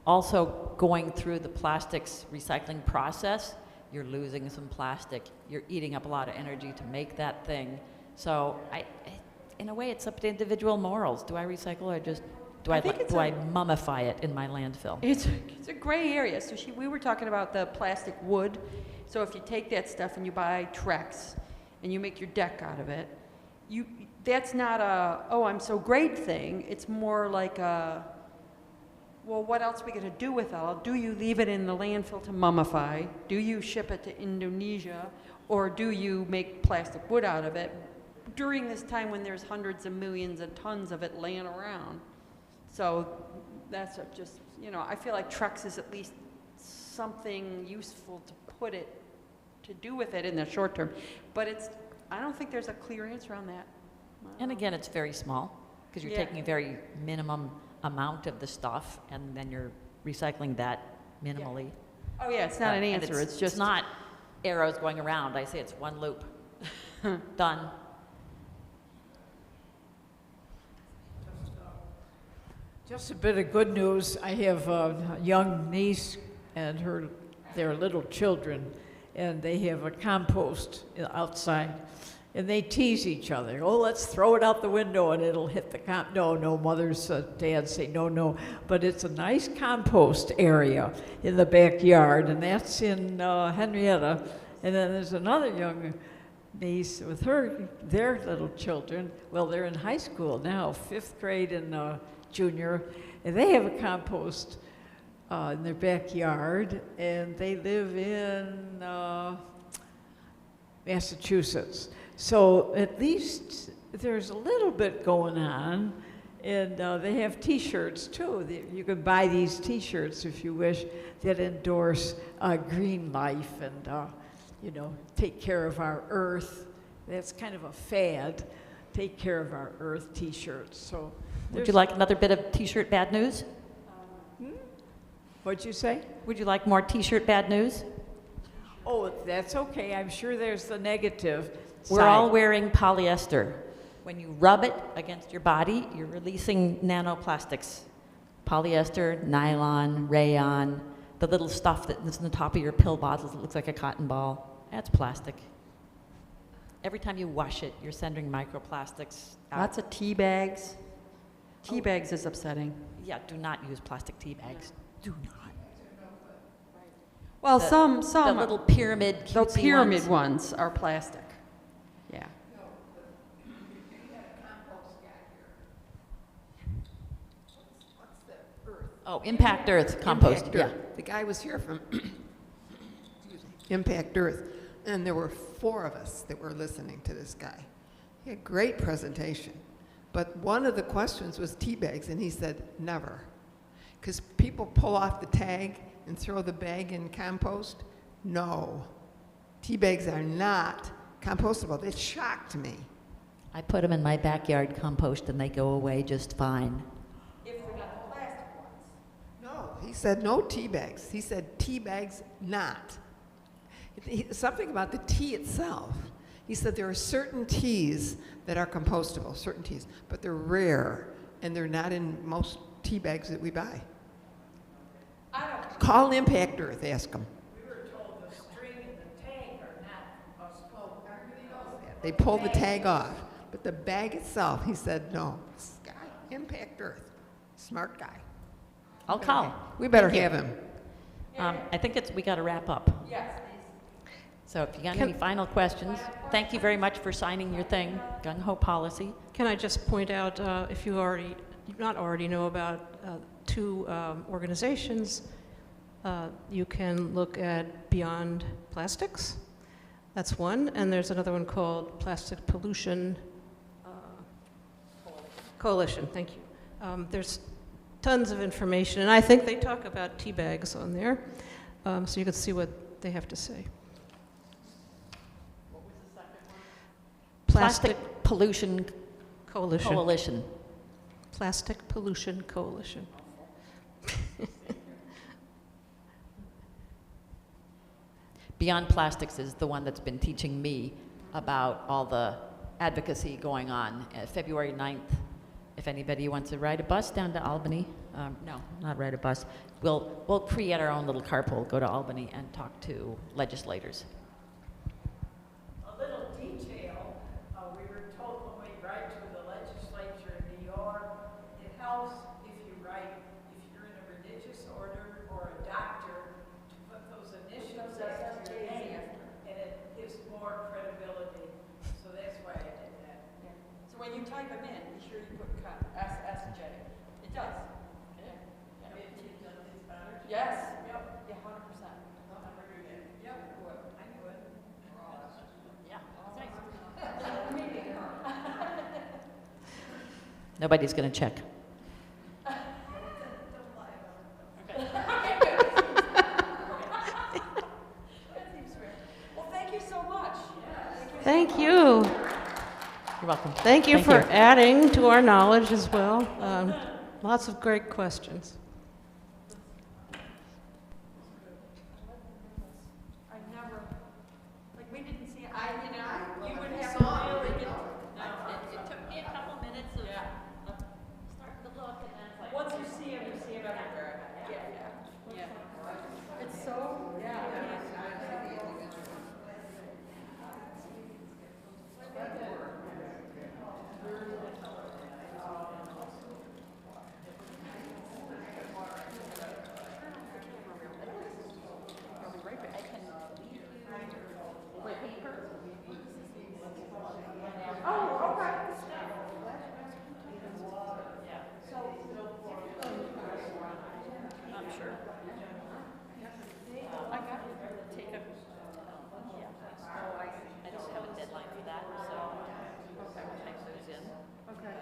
Also, going through the plastics recycling process, you're losing some plastic. You're eating up a lot of energy to make that thing. So, in a way, it's up to individual morals. Do I recycle or just do I mummify it in my landfill? It's a gray area. So we were talking about the plastic wood. So if you take that stuff and you buy Trex and you make your deck out of it, that's not a, oh, I'm so great thing. It's more like a, well, what else are we going to do with it? Do you leave it in the landfill to mummify? Do you ship it to Indonesia? Or do you make plastic wood out of it during this time when there's hundreds of millions of tons of it laying around? So that's just, I feel like Trex is at least something useful to do with it in the short term. But I don't think there's a clear answer on that. And again, it's very small because you're taking a very minimum amount of the stuff and then you're recycling that minimally. Yeah. Oh yeah, it's not an answer. It's just not arrows going around. I say it's one loop. Done. Just a bit of good news. I have a young niece and their little children, and they have a compost outside, and they tease each other. Oh, let's throw it out the window and it'll hit the No, mothers, dads say no. But it's a nice compost area in the backyard, and that's in Henrietta. And then there's another young niece with their little children. Well, they're in high school now, 5th grade and junior, and they have a compost in their backyard, and they live in Massachusetts. So at least there's a little bit going on, and they have T-shirts too. You can buy these T-shirts if you wish that endorse green life and take care of our earth. That's kind of a fad. Take care of our earth T-shirts. So. Would you like another bit of T-shirt bad news? What'd you say? Would you like more T-shirt bad news? Oh, that's okay. I'm sure there's the negative We're side. all wearing polyester. When you rub it against your body, you're releasing nanoplastics. Polyester, nylon, rayon, the little stuff that's on the top of your pill bottles that looks like a cotton ball. That's plastic. Every time you wash it, you're sending microplastics out. lots of tea bags. Tea bags is upsetting. Yeah, do not use plastic tea bags. Do not. Well, The- some The little pyramid, the cutesy pyramid ones. ones are plastic. Yeah. Oh, Impact Earth compost. Impact Yeah. Earth. The guy was here from Impact Earth, and there were 4 of us that were listening to this guy. He had a great presentation, but one of the questions was tea bags, and he said, never. Because people pull off the tag and throw the bag in compost. No, tea bags are not compostable. It shocked me. I put them in my backyard compost and they go away just fine. If they're not the plastic ones. No, He said no tea bags. He said tea bags not. Something about the tea itself. He said there are certain teas that are compostable, certain teas, but they're rare, and they're not in most tea bags that we buy. Call Impact Earth, ask them. We were told the string and the tag are not compostable. Everybody knows that. They pulled the tag off, but the bag itself, he said no. This guy, Impact Earth, smart guy. I'll call. We better Thank you. have him. I think we got to wrap up. Yes, So if you got any final questions, thank you very much for signing your thing, Gung Ho Policy. Can I just point out, if you not already know about two organizations, you can look at Beyond Plastics. That's one, and there's another one called Plastic Pollution Coalition. Thank you. There's tons of information, and I think they talk about tea bags on there, so you can see what they have to say. What was the second one? Plastic Pollution Coalition. Plastic Pollution Coalition. Beyond Plastics is the one that's been teaching me about all the advocacy going on. February 9th, if anybody wants to ride a bus down to Albany, no, not ride a bus, we'll create our own little carpool, go to Albany and talk to legislators. A little detail, we were told when we write to the legislature in New York, it helps if you're in a religious order or a doctor, to put those initials after your name, and it gives more credibility. So that's why I did that. so when you type them in, be sure you put SSJ. It does. Yes. Yep. Yeah, 100%. Yep. I knew it. Yeah. Nobody's going to check. Well, thank you so much. Thank you. You're welcome. Thank you for adding to our knowledge as well. Lots of great questions. I never, like, we didn't see, you would have to really get, It took me a couple minutes of starting to look, and then it's like, once you see them everywhere. Yeah. It's so, I don't have a deadline for that, so I will type those in. Okay.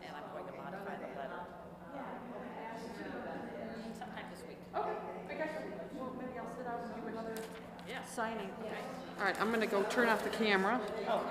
And I'm going to modify the letter. Sometime this week. Okay, I got you. Well, maybe I'll sit out and do another Yeah. signing. All right, I'm going to go turn off the camera. Oh,